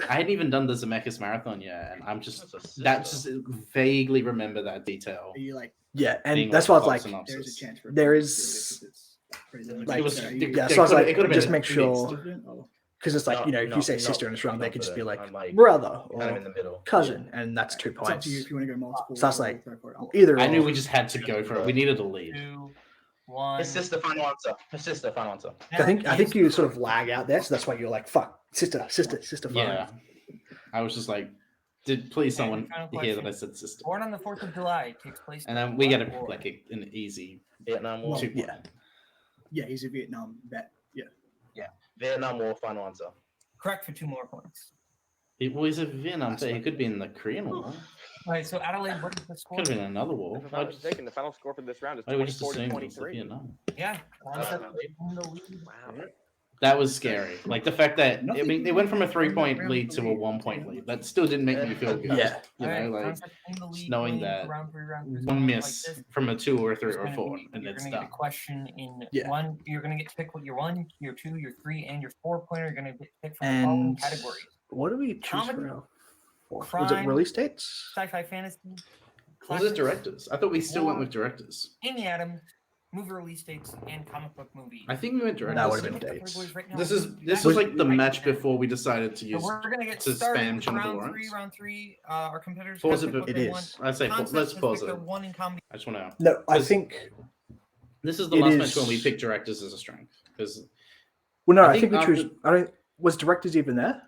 I hadn't even done the Zemeckis marathon yet, and I'm just That's a that sister. just vaguely remember that detail. Are you like, Yeah, and being that's like why I a was plot like, there's a synopsis. chance for there it is- to be pretty like, It was, so are it- you- yeah, it so I was could've- like, it could've just been make big sure- stuff. different, or- because it's like, No, you know, if no, you say no, sister and it's wrong, they not could just for be that. like I'm like brother kind of or in the middle. cousin, and that's 2 It's up to you points. if you want to go multiple. So I was or like, go for it. Either I knew or. we just had to go for it. We needed a lead. 2, 1. His sister, final answer. His sister, final answer. I think you sort of lag out there, so that's why you're like, fuck, sister, fine. Yeah, I was just like, please And someone final hear that question. I said sister? Born on the 4th of July, takes place. And then in we what got to war? like an easy Vietnam War. Well, 2 yeah. Yeah, he's a Vietnam vet. Yeah. Vietnam War, final answer. Correct for 2 more points. It was a Vietnam. So it could be in the Korean War. All right, so Adelaide, what is the score? Could have been another war. If I'm not mistaken, the final score for this round is Why we just 24 to assumed it was the 23. Vietnam? Yeah. Wow. That was scary. Like the fact that I mean, it went from a 3-point Round lead to a three. 1-point lead. That still didn't make me feel good. Yeah. You know, like knowing that one miss from a 2 or a 3 or a 4, and you're it's gonna get a done. question in Yeah. 1. You're gonna get to pick what your 1, your 2, your 3, and your 4 pointer. You're gonna get picked from the following And categories: what do we choose Comedy, for? Was it crime, release dates? sci-fi, fantasy. Was it classics, directors? I thought we still went war, with directors. Amy Adams, movie release dates, and comic book movies. I think we went That directors. would've been Pick the dates. categories right now. This was like the match before we decided to So use. we're gonna get to started spam with Jonathan round Lawrence. 3. Round 3. Our competitors. Pause have it, picked what it they is. want. I'd say Concepts let's has pause picked their it. 1 in comedy. I just want to. No, I 'Cause- think. This is the It last match when we is- picked directors as a strength because Well, no, I I think think we choose. after- I don't. Was directors even there?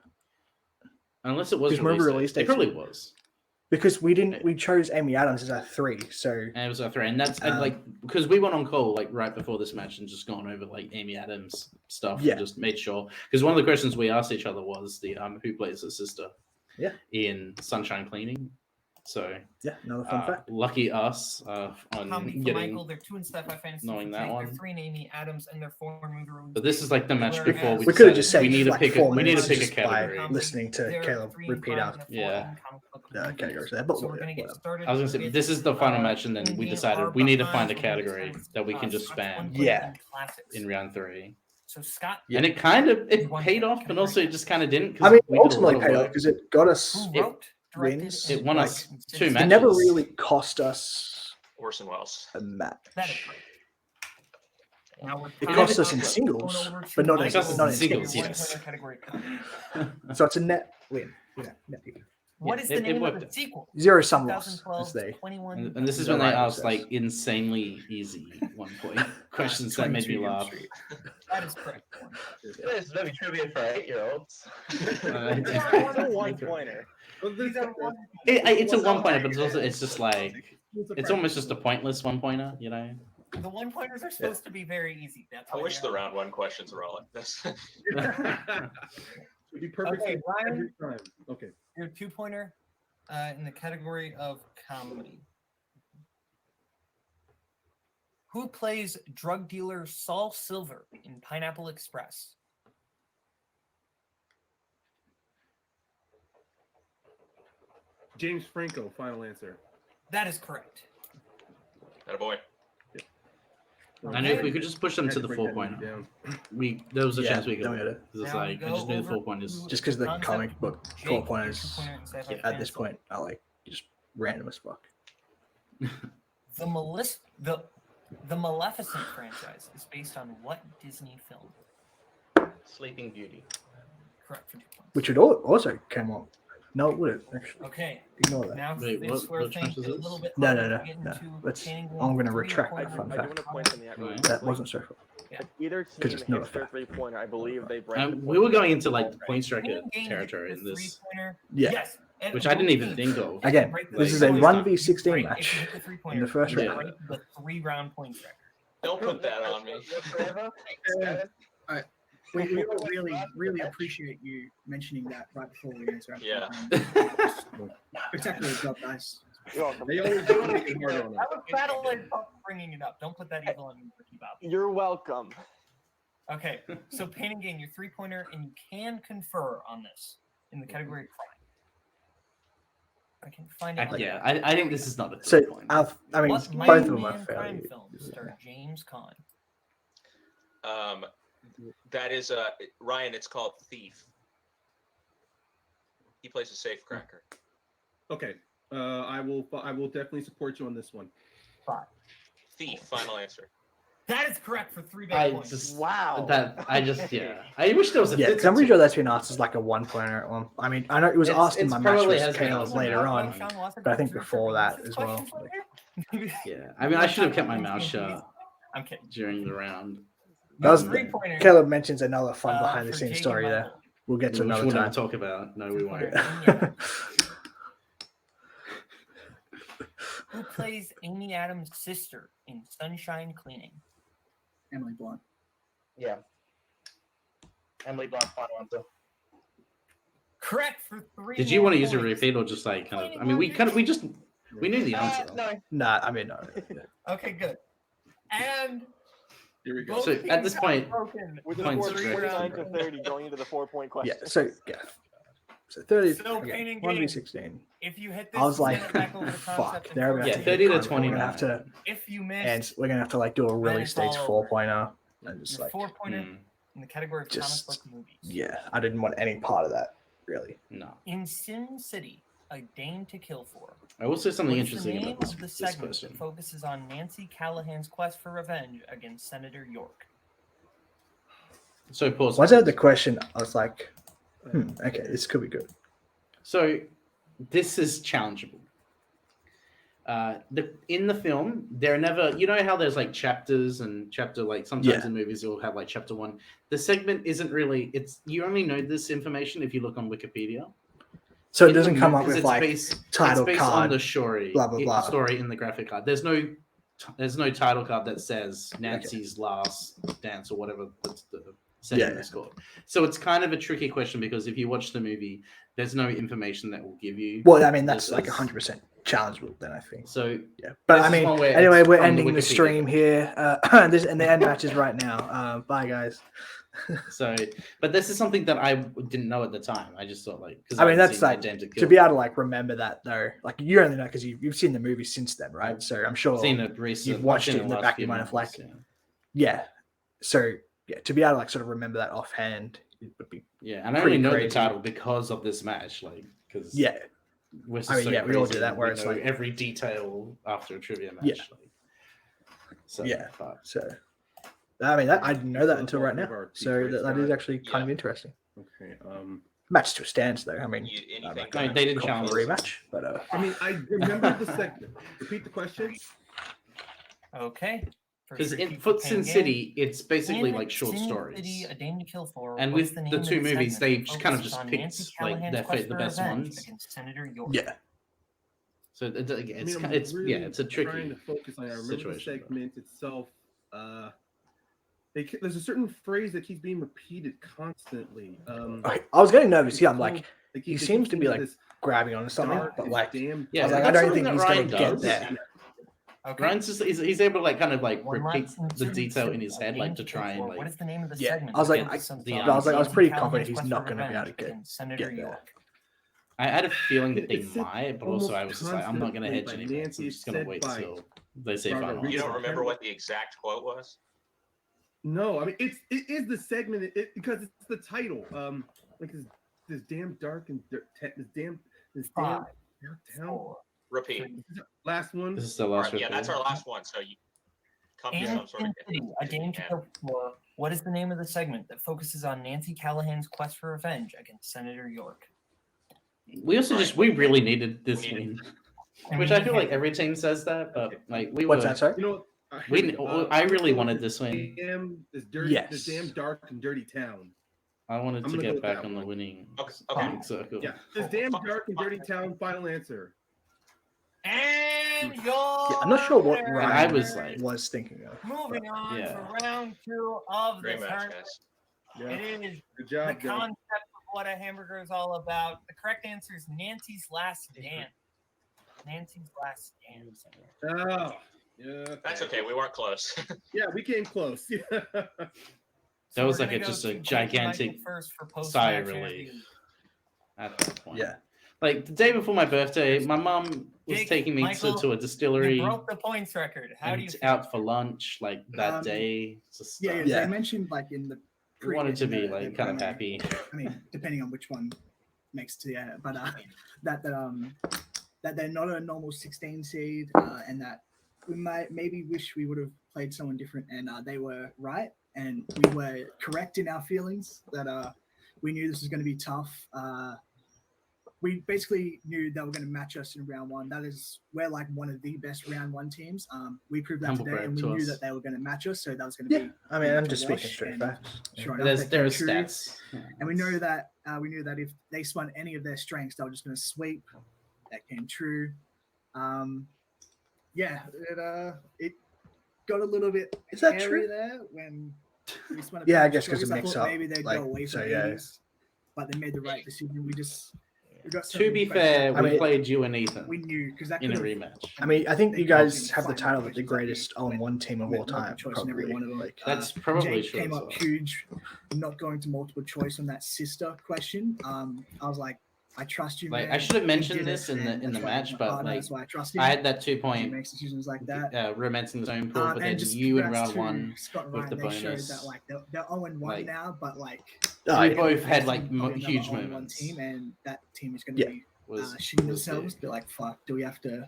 unless it was Because remember release release dates, it dates? probably was. Because we didn't. We chose Amy Adams as our 3. So And it was our 3, and that's and, like because we went on call like right before this match and just gone over like Amy Adams stuff Yeah. and just made sure because one of the questions we asked each other was the who plays her sister Yeah. in Sunshine Cleaning. So yeah, another fun fact. lucky us on Comedy for getting. Michael, their 2 in sci-fi fantasy. knowing for that Jake, one. Their 3 in Amy Adams, and their 4 in movie release. But this is like the match Whereas- before we We could have decided just said we need to like pick 4 a we need to minutes pick a just by category. listening to Their Caleb 3 in repeat crime out and their 4 Yeah. in comic book the movies. categories there. But So we're gonna get whatever. started. I was gonna say with, this is the final match, and then we Indian decided Are we need to find a Behind, category which is, that we can just Scotch spam One Point Yeah. and classics. in round 3. So Scott, And it kind of it One paid point off, but also it just kind of didn't. 'cause I mean, we did a lot ultimately of paid off work. because it got us. who It wrote, directed, wins. and It won like, us and 2 did- It never matches. really cost us Orson Welles. a match. That is right. Now we're It going cost us in over singles, to but not in, Michael. Cost us not in in singles, Your singles. yes. one-pointer category. So it's a net win. Yeah, net win. What Yeah, is it- the it name of worked the out. sequel? Zero sum loss, 2012, as they. 21. And this is The when they writer asked says. like insanely easy 1-point questions that made me 22 laugh. Street. That is correct. This is maybe trivia for 8-year-olds. It's a 1-pointer. These are one- It's a 1-pointer, but it's also it's just like it's almost just a pointless 1-pointer, you know. The 1-pointers are supposed to be very easy. That's I why wish they the are. round 1 questions were all like this. Would be perfect Okay, for Ryan. every time. Okay. Your 2-pointer in the category of comedy. Who plays drug dealer Saul Silver in Pineapple Express? James Franco, final answer. That is correct. Attaboy. I knew if we could just push them Had to to the break that 4-pointer, down. there was a Yeah, chance we could. don't win. get it. 'Cause it's Now we like I go just knew the over 4-pointers. to Just because the concept comic book Jake, 4 your pointers 2-pointer in sci-fi at this fantasy. point are like just random as fuck. The Maleficent franchise is based on what Disney film? Sleeping Beauty. Correct for 2 points. Which would also came up. No, it would actually. Okay, Ignore that. now Wait, this what- where which things one is get a this? little bit No, harder no, to get no. into Let's- obtaining I'm one gonna three retract pointer that fun I do fact. want to point something out really Right. That quickly. wasn't so far. If either 'Cause team it's not hits a their fact. 3-pointer, I believe they break the We were point. going into like Right. points record Winning game territory is in the this, three-pointer. Yeah. Yes, and which I didn't even both think teams of. Again, break the this is three a pointer. 1v16 Right, if match you hit the in three-pointer, the first you round. break the 3-round points record. Don't put that on me. We all really appreciate you mentioning that right before we answer. Yeah. Spectacular job, guys. You're welcome. They always do make it hard on us. I was battling bringing it up. Don't put that evil on me, Ricky Bob. You're welcome. Okay, so Payne and Gain, your 3-pointer, and you can confer on this in the category of crime. I can find it. Yeah, I think this is not a So 3-point. I mean, What both Mighty of them are Man fairly. crime films star James Caan? That is Ryan. It's called Thief. He plays a safe cracker. Okay. I will definitely support you on this one. 5. Thief. Final answer. That is correct for 3 big I points. just Wow. I wish there was a Yeah, fifth because I'm pretty one. sure that's been asked as like a 1-pointer at one. I mean, I know it was asked in It's my match probably with has been Kale asked later in on. my match. but I think before that as well. Yeah, I mean, I should have kept my mouth shut I'm kidding. during the round. That was 3-pointer. Caleb mentions another fun for behind-the-scenes Jake story and there. Michael. We'll get to Which another we'll time. never talk about. No, we won't. Who plays Amy Adams' sister in Sunshine Cleaning? Emily Blunt. Yeah. Emily Blunt, final answer. Correct for 3. Did you want to use a points. repeat or just like kind of? I mean, we knew the answer. No. Nah, I mean, no. Okay, good. And Here we go. both So at teams this have point, broken. With a Points score of for 49 to everyone. 30 going into the 4-point question. Yeah, so 30, So, Payne and 1v16. If you hit this, I was send like, it back over the fuck, concept and they're about correct Yeah, to it. 30 to hit time. We're 29. gonna have to, If you and missed we're gonna have to like do a really Then it's stage all 4-pointer and just your like, 4-pointer in the category of just- comic book movies. yeah, I didn't want any part of that really. No. In Sin City, A Dame to Kill For. I will say something What's the interesting name about this, of the this segment question. that focuses on Nancy Callahan's quest for revenge against Senator York? So pause. Once I had the question, I was like, okay, this could be good. So this is challengeable. In the film, there are never, you know how there's like chapters and chapter, like sometimes in movies you'll have like chapter 1. The segment isn't really, you only know this information if you look on Wikipedia. So it In the doesn't come up movies, with it's like title it's based card, on the story, blah, blah, blah. story in the graphic card. There's no title card that says Nancy's last dance or whatever the segment is called. So it's kind of a tricky question because if you watch the movie, there's no information that will give you. Well, I mean, that's this like is- 100% challengeable then, I think. So Yeah, but this I is mean, one where anyway, it's we're from the ending the Wikipedia. stream here. And the end match is right now. Bye, guys. So, but this is something that I didn't know at the time. I just thought like, because I mean, that's like to be able to like remember that though. Like you only know because you've seen the movie since then, right? So I'm sure seen it recently. you've watched it in the back of your mind of like, yeah. So yeah, to be able to like sort of remember that offhand, it would be yeah. And I pretty only know crazy. the title because of this match, like because yeah. we're just I mean, so yeah, we all crazy do that and where we it's know like- every detail after a trivia match. Yeah. Like, so Yeah. but- So I mean, I didn't know that until right now. So that is actually kind of interesting. Okay. Match to a stance though. I mean, Anything I'm not goes. gonna they didn't call challenge for a us. rematch, but I mean, I remember the segment. Repeat the question. Okay. For Because Street in People Sin Pain City, it's basically In like short Sin stories. City, A Dame to Kill For, And what's with the name the of two movies, segment they that just kind of focuses just on picked Nancy like Callahan's their quest the for best revenge ones. against Senator York. yeah. So again, it's I'm it's really yeah, it's a trying tricky to focus on it. I remember the situation, though. segment itself. There's a certain phrase that keeps being repeated constantly. Okay, I was getting nervous. Yeah, I'm it's like, called- he they seems keep to be saying like this grabbing onto something, dark, but this like, damn Yeah, I was like, I that's don't something think that he's Ryan gonna get does. there. Okay. Ryan's just he's able to like kind of like One repeat last in the Sin detail in City, his A head, Dame like to to Kill try and For. like What is the name of the Yeah, segment? I was that like, focuses on I was like, I was Nancy pretty Callahan's confident he's quest not for gonna be able revenge to against Senator get there. York. I had a feeling that they It's said might, but also I was just like, I'm not gonna hedge constantly by anything. So I'm Nancy, just gonna said wait by till they say Robert final. Reed. You answer. don't remember what the exact quote was? No, I mean it is the segment because it's the title. Like this damn dark and this damn Five, dark town. 4, Repeat. Last one. This is the All last. right, yeah, that's record. our last one. So you come to In some sort of Sin City, A Dame to Yeah. Kill For. What is the name of the segment that focuses on Nancy Callahan's quest for revenge against Senator York? We also Right. we really needed this We needed- win, which I feel like every team says that, but like we What's were. that, sorry? You know, I really wanted this win. This dirty, Yes. this damn dark and dirty town. I wanted I'm to gonna go get with back that on the one. winning Okay. circle. Yeah, this damn dark and dirty town. Final answer. And your Yeah, I'm not sure what winner Ryan I was like- was thinking of. Moving on yeah. for round 2 of the Great match, tournament. guys. Yeah, It is good the job, guys. concept of what a hamburger is all about. The correct answer is Nancy's Last Dance. Nancy's Last Dance. Oh, yeah. That's okay. We weren't close. Yeah, we came close. That was we're like gonna just go a to gigantic Michael first for sigh of post-match relief interview. at that point. Yeah. Like the day before my birthday, my mom was Jake, taking me Michael, to a distillery You broke the points record. How do you and feel? out for lunch like that Um, day. Just, Yeah, Yeah. they mentioned like in the we wanted to be the like kind of promo, happy. I mean, depending on which one makes to but that they're not a normal 16 seed, and that we maybe wish we would have played someone different, and they were right, and we were correct in our feelings that we knew this was going to be tough. We basically knew they were going to match us in round one. We're like one of the best round one teams. We proved that Humble today, brag and we to knew us. that they were going to match us. So that was going to Yeah. be. I mean, I'm to just watch, speaking straight and facts. Sure enough, There are they came true. stats. And we knew that if they spun any of their strengths, they were just going to sweep. That came true. It got a little bit Is that hairy true? there when we spun. Yeah, I couple guess 'cause strokes. it I mixed thought up, maybe they'd like, go away from so, yeah. 80s, but they made the right decision. We got To be some fair, questions. we mean, played you and Ethan we knew because that in a could've- rematch. I mean, I think they you could've guys been have the fighting title of coaches the that greatest went on-one team of all multiple time. choice in every Probably. one of them. Like, That's probably Jake true. came as up well. huge, not going to multiple choice on that sister question. I was like, I trust you, Like man. I should have He mentioned did this it, in the and in the that's why he's match, my but partner, like that's why I trust him. I had that He 2-point makes decisions like that. romancing the zone pool, but And then just you in congrats round to one Scott with Ryan, the they showed bonus. that like they're 0-1 like, now, but like oh, we yeah. both had facing like probably another huge 0-1 moments. team, and that team is going Yeah. to be Was shitting was themselves. big. They're like, fuck, do we have to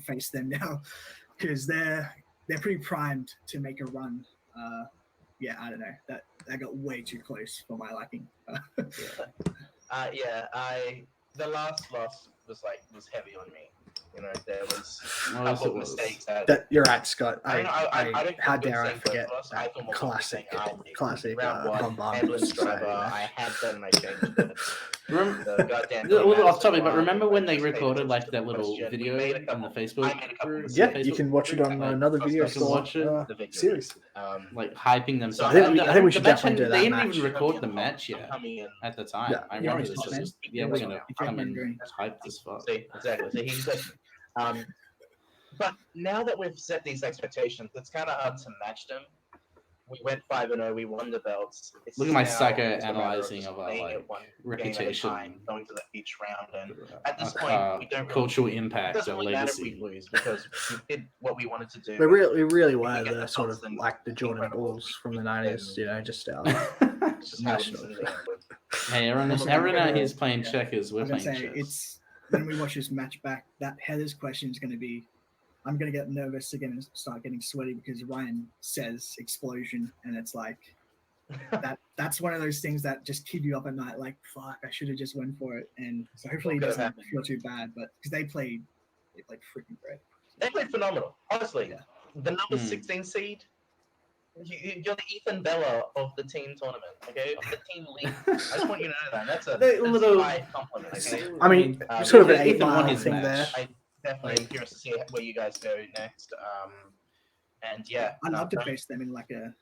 face them now? Because they're pretty primed to make a run. I don't know. That got way too close for my liking. The last loss was heavy on me. You know, there was a Well, couple it of was. mistakes That you're right, Scott. I don't know, I don't How feel good dare I saying both forget of us. I that feel more classic, comfortable saying classic round one, bombardment ambulance society driver. match. I had that and I changed it. Remember, Goddamn a little Madison off topic, but line, remember when I they just paid recorded attention like to that the little question. We video made a in couple- the Facebook I made a couple group? mistakes. Yeah, Facebook you can watch it on like, another I video can store watch it. The victory. series. Like hyping themselves. I think we should the match definitely do that They didn't match. even record the match yet Coming in. at the time. Yeah. I Yeah, remember it's this. top, man. Just, yeah, we're gonna It's come in green. hyped as fuck. See, exactly. So he's good. But now that we've set these expectations, it's kind of hard to match them. We went 5-0. We won the belts. It's Look at my just now just a matter psychoanalyzing just of our playing like it one game at a reputation, time, going to each round, and at this our point, we don't really, cultural it impact, doesn't our really matter if legacy. we lose because we did what we wanted to do. We really If we were get the the sort of belts, then like the Jordan incredible. Bulls from the 90s, you know, just our It's just how it is national. in the end. Hey, everyone out here is playing checkers. I We're was gonna playing say chess. it's when we watch this match back. That Heather's question is going to be. I'm going to get nervous again and start getting sweaty because Ryan says explosion, and it's like that's one of those things that just keep you up at night. Like, fuck, I should have just went for it. And so hopefully he What could've doesn't happened? feel too bad, but because they played freaking great. They played phenomenal. Honestly, Yeah. the number Hmm. 16 seed. You're the Ethan Bella of the team tournament, okay? Of the team league. I just want you to know that. That's a Little- high compliment, okay? I mean, Uh, sort of an Ethan 8 won mile his thing match. there. I definitely am curious to see where you guys go next. And yeah, I'd love to face them in like a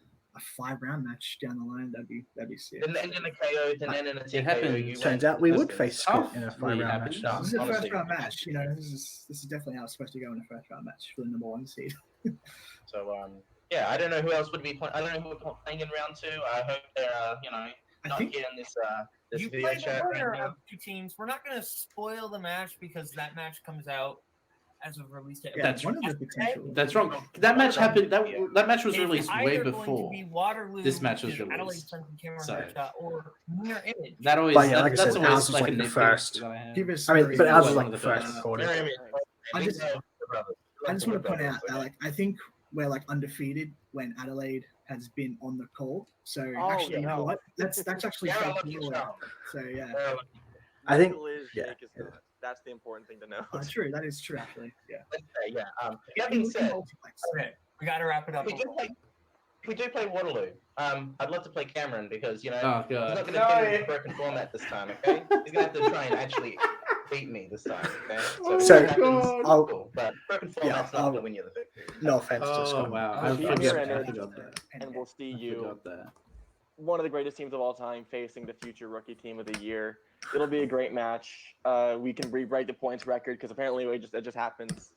5-round match down the line. That'd be sick. and then in a KO, and then in a TKO. happened. You Turns win. out we would That's- face Scott in a 5-round happened. match. This is a honestly. first round match. You know, this is definitely how it's supposed to go in a first round match for the number 1 seed. So yeah, I don't know who else would be playing. I don't know who we're playing in round 2. I hope they're I not think here in this You video play the chat winner right now. of 2 teams. We're not going to spoil the match because that match comes out as of release date. yeah, That's- one of the potential. That's wrong. That match happened. That match was It's released either way going to before. be Waterloo, this match was which is Adelaide released. Sun and Cameron So- Headshot, or Mirror Image. That always. But yeah, like I that's said, always ours was like like a the nitpick first. that I have. Give us. I mean, but ours was One like of the the first best. recording. I just want to point out that like I think we're like undefeated when Adelaide has been on the call. So Oh, actually, you know no. what? That's actually Yeah, fake lucky news. charm. So yeah, I think- Michael is, yeah, Jake is not. That's the important thing to know. true. That is true. Actually, yeah. Yeah. That being said, Multiplex. Okay, we got to wrap it up. we do play Waterloo. I'd love to play Cameron because Oh he's not god. going to get in a broken format this time. Okay, he's going to have to try and actually beat me this time. Okay, Oh So, if that happens, I'll- cool, but broken yeah, format's not I'll- going to win you the victory. No offense to Oh Scott. wow. I I Keep forgot, your I energy, forgot that. and we'll see I you, forgot that. one of the greatest teams of all time, facing the future rookie team of the year. It'll be a great match. We can rewrite the points record because apparently it just happens.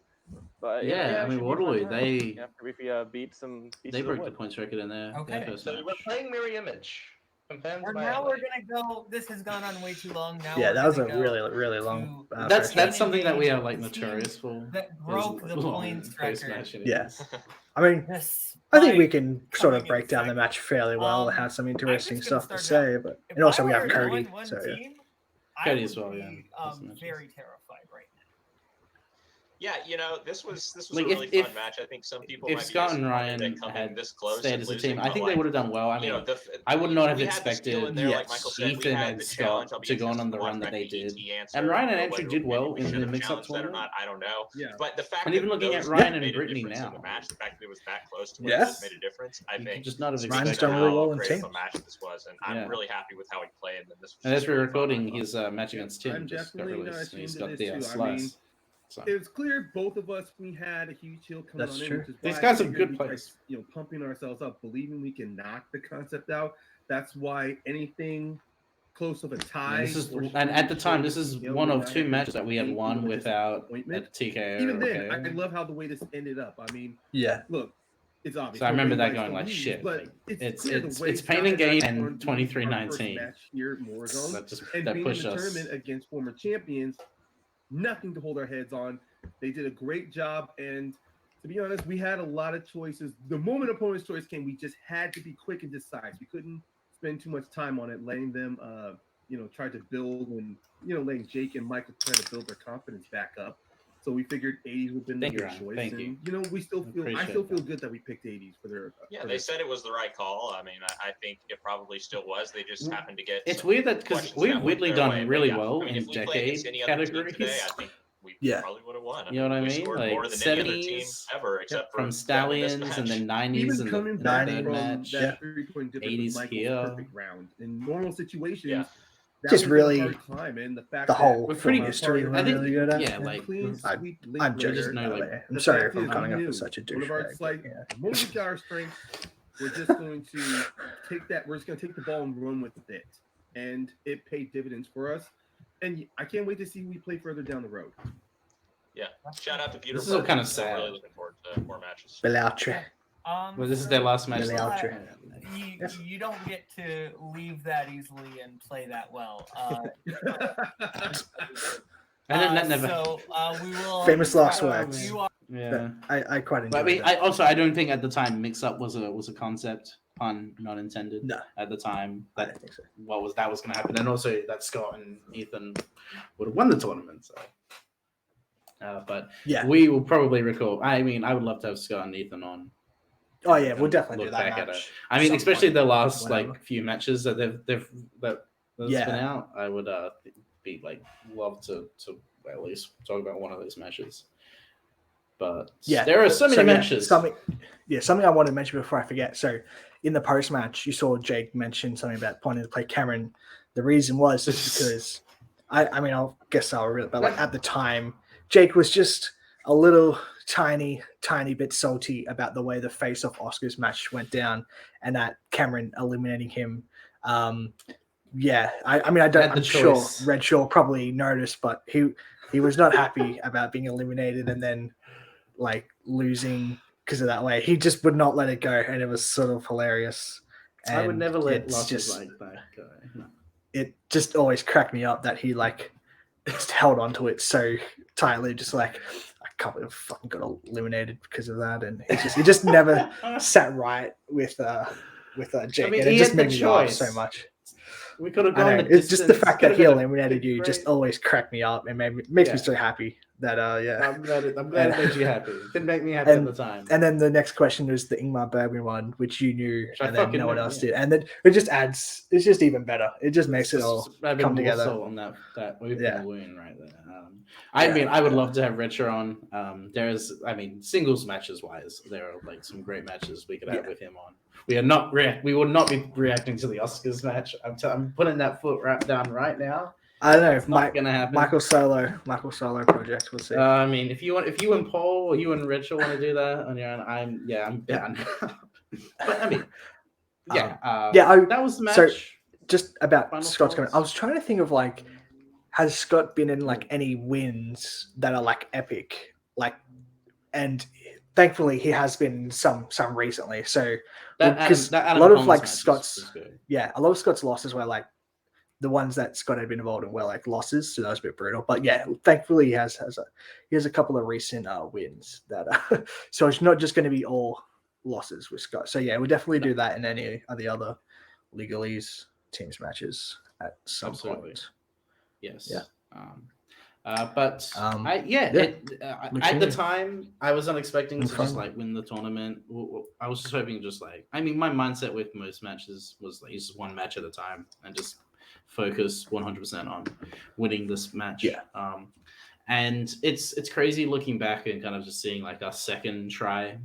But Yeah, I it mean should be a fun Waterloo, match. they Yeah, if we beat some pieces they of broke the wood. points record in their Okay. first So match. we're playing mirror image. Confirmed Or by now Adelaide. we're gonna go. This has gone on way too long. Now Yeah, we're that was a gonna go really long. to That's first match. something that we are like The team notorious for. that is broke the long points record. post-match Yeah. innings. I mean, This I think we fight can sort of coming in break down the second. match fairly well and have some I'm interesting just gonna stuff to start say. out. But If and also I we have were to Cody. join one So yeah. team, Cody I as would well, be yeah, this match very terrified right now. Yeah, this was Like, a really if- fun match. I think some people If might be Scott and disappointed Ryan at coming had this close stayed and as a losing, team, I but, think they like, would have done well. I mean, I would not have we had the skill in expected there, like Yes. Michael said, we Ethan had and the Scott challenge. I'll be to go interested on to the run watch that they Mackey did. answer, And Ryan or actually whether did well we in should the have mix-up challenged that or tournament. not, I don't know. Yeah. But the fact And even that looking at those Ryan made and a Brittany difference in now. the match, the fact that it was that close to win Yes. just made a difference. I You could think just not have speaks Ryan's to expected. done really how well in great of team. a match this was, and Yeah. I'm really happy with how he played. And this was And just as we're really fun. recording, his match against Tim I'm just got definitely not released. And he's ashamed got of the this, too. I slice. mean, So. It was clear both of us, we had a huge chill coming That's on true. in. Which is These why guys I are figured good we tried, players. pumping ourselves up, believing we can knock the concept out. That's why anything close of a tie. This is, or and at the time, this is you know, one we're of not two having matches that we have anything won but without a disappointment. TKO. Even or then, KO. I love how the way this ended up. I mean, Yeah. look, it's obvious. So I remember that nobody going likes like to lose, shit. but Like, it's clear the way it's Payne Scott and Gain I and wanted to do our first 23-19. match here at Warzone, That just and that being in pushed the us. tournament against former champions, nothing to hold our heads on. They did a great job, and to be honest, we had a lot of choices. The moment opponent's choice came, we just had to be quick and decisive. We couldn't spend too much time on it, letting them, try to build and letting Jake and Michael try to build their confidence back up. So we figured 80s would have been the Thank you, good Ryan. choice. Thank and you. we still feel I Appreciate still feel that. good that we picked 80s for their. Yeah, for they their said it was the right call. I mean, I think it probably still was. They just happened to get. It's some weird that because questions we've that went weirdly their done way, but really yeah, well I mean, in if we play against decade any other team categories. today, I think we Yeah. probably would have won. You know what I we mean? scored Like more than any other team 70s, ever, except for from them in this Stallions and then match. 90s Even and coming the back third from match. that 3-point difference 80s with Michael's here. perfect round in normal situations. Yeah. That Just was really a hard climb, and the fact The that whole We're pretty- film history I we're think- really good at. yeah, like, clean I- sweep I'm late just no, winner, like, I'm the sorry fact if I'm is, coming we up knew with such a one of our douchebag. slight, Yeah. when we got our strength, we're just going to take that. We're just going to take the ball and run with it, and it paid dividends for us. And I can't wait to see who we play further down the road. Yeah, shout out to Peter. This is all kind of Still sad. really looking forward to more matches. Belautre. Well, this is their last match. Really out there. You don't get to leave that easily and play that well. And then that never. So we will. Famous last words. You are Yeah. I quite enjoy But I mean, that. I don't think at the time mix up was a concept, pun not intended. No. At the time, I that don't think so. was going to happen, and also that Scott and Ethan would have won the tournament. So, but Yeah. we will probably recall. I mean, I would love to have Scott and Ethan on. Oh yeah, we'll and definitely look do that back at match. it. I mean, some especially point, the last whenever. like few matches that that's Yeah. been out. I would be like love to at least talk about one of those matches. But Yeah, there are so many matches. Something I wanted to mention before I forget. So, in the post match, you saw Jake mention something about wanting to play Cameron. The reason was because I mean, I'll really, but like at the time, Jake was just a little tiny bit salty about the way the Face Off Oscars match went down, and that Cameron eliminating him. Yeah, I mean, I don't. Had the I'm sure choice. Red Shaw probably noticed, but he was not happy about being eliminated and then like losing because of that way. He just would not let it go, and it was sort of hilarious. I would And never let it's losses just like that go. No. it just always cracked me up that he like just held onto it so tightly, just like I can't believe I fucking got eliminated because of that, and he just never sat right with Jake. I mean, and it he just had made the me laugh choice. so much. We could have I gone. know. The It's just the distance. fact that Could've he been a eliminated you great- just always cracked me up and makes me Yeah. so happy that yeah. I'm glad it made you happy. It didn't make me happy at the time. And then the next question was the Ingmar Bergman one, which you knew, I and then fucking no one knew, else yeah. did. And then it just adds, it's just even better. It just makes it all I've been come more together. so on that open Yeah. wound right there. I mean, I would love to have Retro on. There's, I mean, singles matches wise, there are like some great matches we could have with him on. We are not we will not be reacting to the Oscars match. I'm putting that foot down right now. I don't know if It's not gonna happen. Michael Solo project. We'll see. I mean, if you and Paul or you and Rich want to do that on your own, I'm down. But I mean, that was the match. So just about Final Scott's comment, thoughts? I was trying to think of like, has Scott been in like any wins that are like epic? Like and thankfully he has been some recently. So That a Adam lot of Cole's like match Scott's, was good. a lot of Scott's losses were like the ones that Scott had been involved in were like losses, so that was a bit brutal. But yeah, thankfully he has a couple of recent wins that so it's not just going to be all losses with Scott. So yeah, we'll definitely do that in any of the other legalese teams matches at some point. Yes. Yeah. At the time, I was not expecting to just like win the tournament. I was just hoping just like, I mean, my mindset with most matches was like, just one match at a time and just focus 100% on winning this match. Yeah. And it's crazy looking back and kind of just seeing like our second try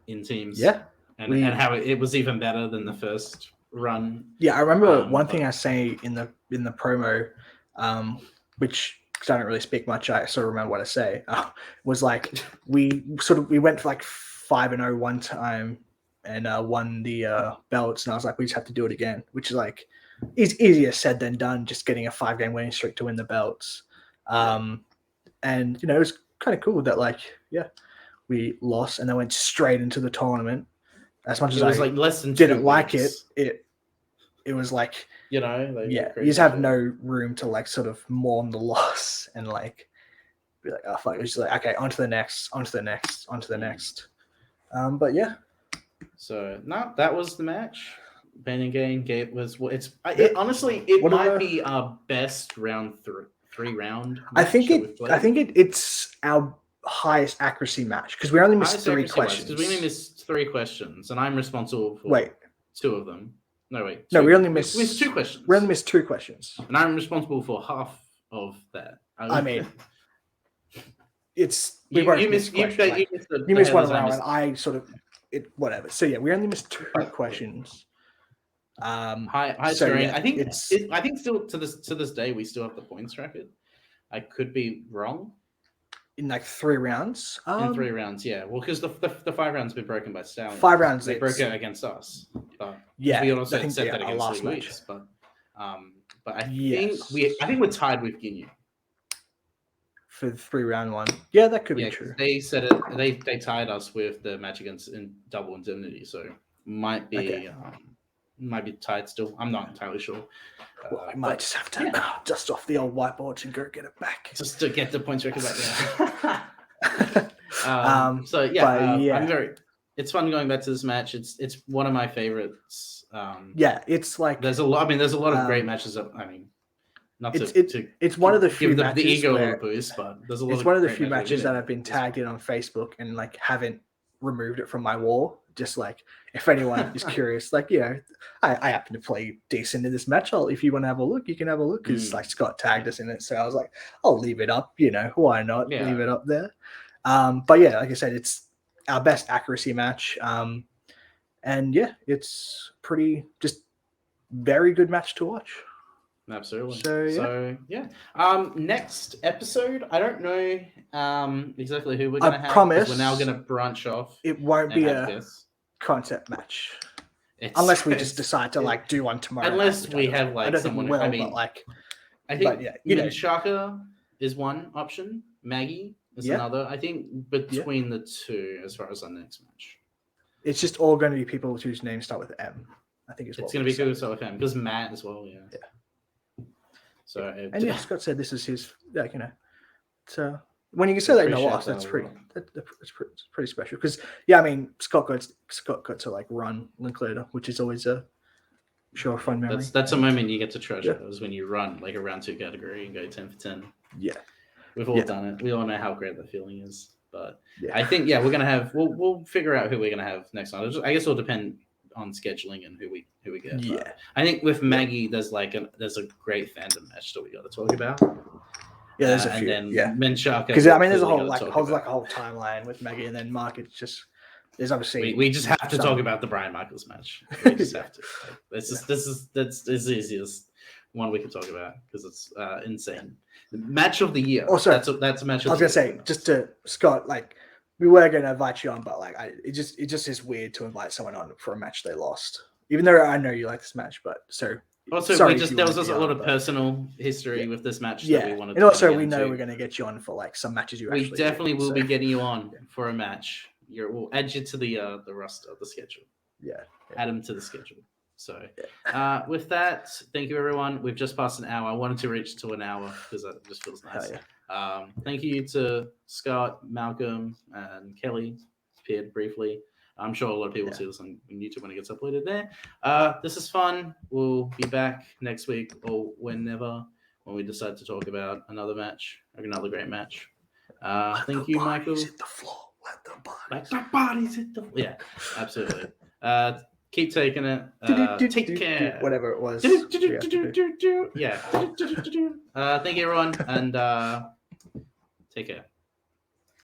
in teams. Yeah. And how it was even better than the first run. Yeah, I remember one thing I say in the promo, which because I don't really speak much, I sort of remember what I say. Was like we went for like 5-0 one time and won the belts, and I was like, we just have to do it again, which is like easier said than done. Just getting a 5-game winning streak to win the belts, and it was kind of cool that like we lost and then went straight into the tournament. As much as it was I like less than didn't like it was like you you just have no room to like sort of mourn the loss and like be like, oh fuck, it was just like, okay, on to the next. But yeah. So no, that was the match. Payne and Gain honestly it might be our best round three round. I think it's our highest accuracy match because we only missed 3 questions. Because we only missed 3 questions, and I'm responsible for 2 of them. No, wait. No, we only missed 2 questions. We only missed 2 questions. And I'm responsible for half of that. I mean, it's... You missed one round, and I sort of... whatever. So, yeah, we only missed 2 questions. High scoring. I think still to this day, we still have the points record. I could be wrong. In like 3 rounds? In 3 rounds, yeah. Well, because the 5 rounds have been broken by Stallion. 5 rounds. They broke it against us. But yeah, we also said that against Luis. But I think we're tied with Ginyu. For the 3-round one. Yeah, that could be true. They said it. They tied us with the match against in Double Indemnity, so might be tied still. I'm not entirely sure. Well, I might just have to dust off the old whiteboard and go get it back. Just to get the points record back there. I'm very... It's fun going back to this match. It's one of my favorites. It's like... There's a lot of great matches. It's one of the few matches the ego where, a boost, but there's a lot it's one of the few matches that I've been tagged in on Facebook and like haven't removed it from my wall. Just like if anyone is curious, like I happen to play decent in this match. If you want to have a look, you can have a look because like Scott tagged us in it, so I was like, I'll leave it up. Why not leave it up there? But yeah, like I said, it's our best accuracy match, and it's just very good match to watch. Absolutely. So next episode, I don't know exactly who we're going to have. Promise we're now going to branch off. It won't be a concept match, unless we just decide to like do one tomorrow. Unless we have like someone. But I think Shaka is one option. Maggie is another. I think between the two, as far as our next match, it's just all going to be people whose names start with M. I think it's going to be good to start with M because Matt as well. Yeah. So Scott said this is his So when you can say that in a loss, that's pretty special. Because Scott got to like run Linklater, which is always a fun memory. That's a moment you get to treasure. It was when you run like a round 2 category and go 10 for 10. Yeah, we've all done it. We all know how great that feeling is. But I think we're gonna have we'll figure out who we're gonna have next time. I guess it'll depend on scheduling and who we get. Yeah, but I think with Maggie, there's a great fandom match that we got to talk about. Yeah, there's a few. And then Menchaka, because there's a whole timeline with Maggie, and then Mark. It's just there's obviously we just have to talk about the Brian Michaels match. We just have to. That's the easiest one we can talk about because it's insane. The match of the year. Also, that's a match. I was gonna say just to Scott, like we were gonna invite you on, but like it just is weird to invite someone on for a match they lost. Even though I know you like this match, but so Also, sorry there was just a lot of personal history with this match that we wanted. And also, get we know into. we're going to get you on for like some matches you We actually. definitely will so. be getting you on for a match. We'll add you to the roster, the schedule. Yeah. Add them to the schedule. So, with that, thank you everyone. We've just passed an hour. I wanted to reach to an hour because that just feels nice. Thank you to Scott, Malcolm, and Kelly. Appeared briefly. I'm sure a lot of people see this on YouTube when it gets uploaded there. This is fun. We'll be back next week or whenever when we decide to talk about another match, another great match. Thank you, Michael. Hit the floor. Let the bodies hit the floor. Yeah, absolutely. Keep taking it. Take care. Whatever it was. Yeah. Thank you, everyone, and take care.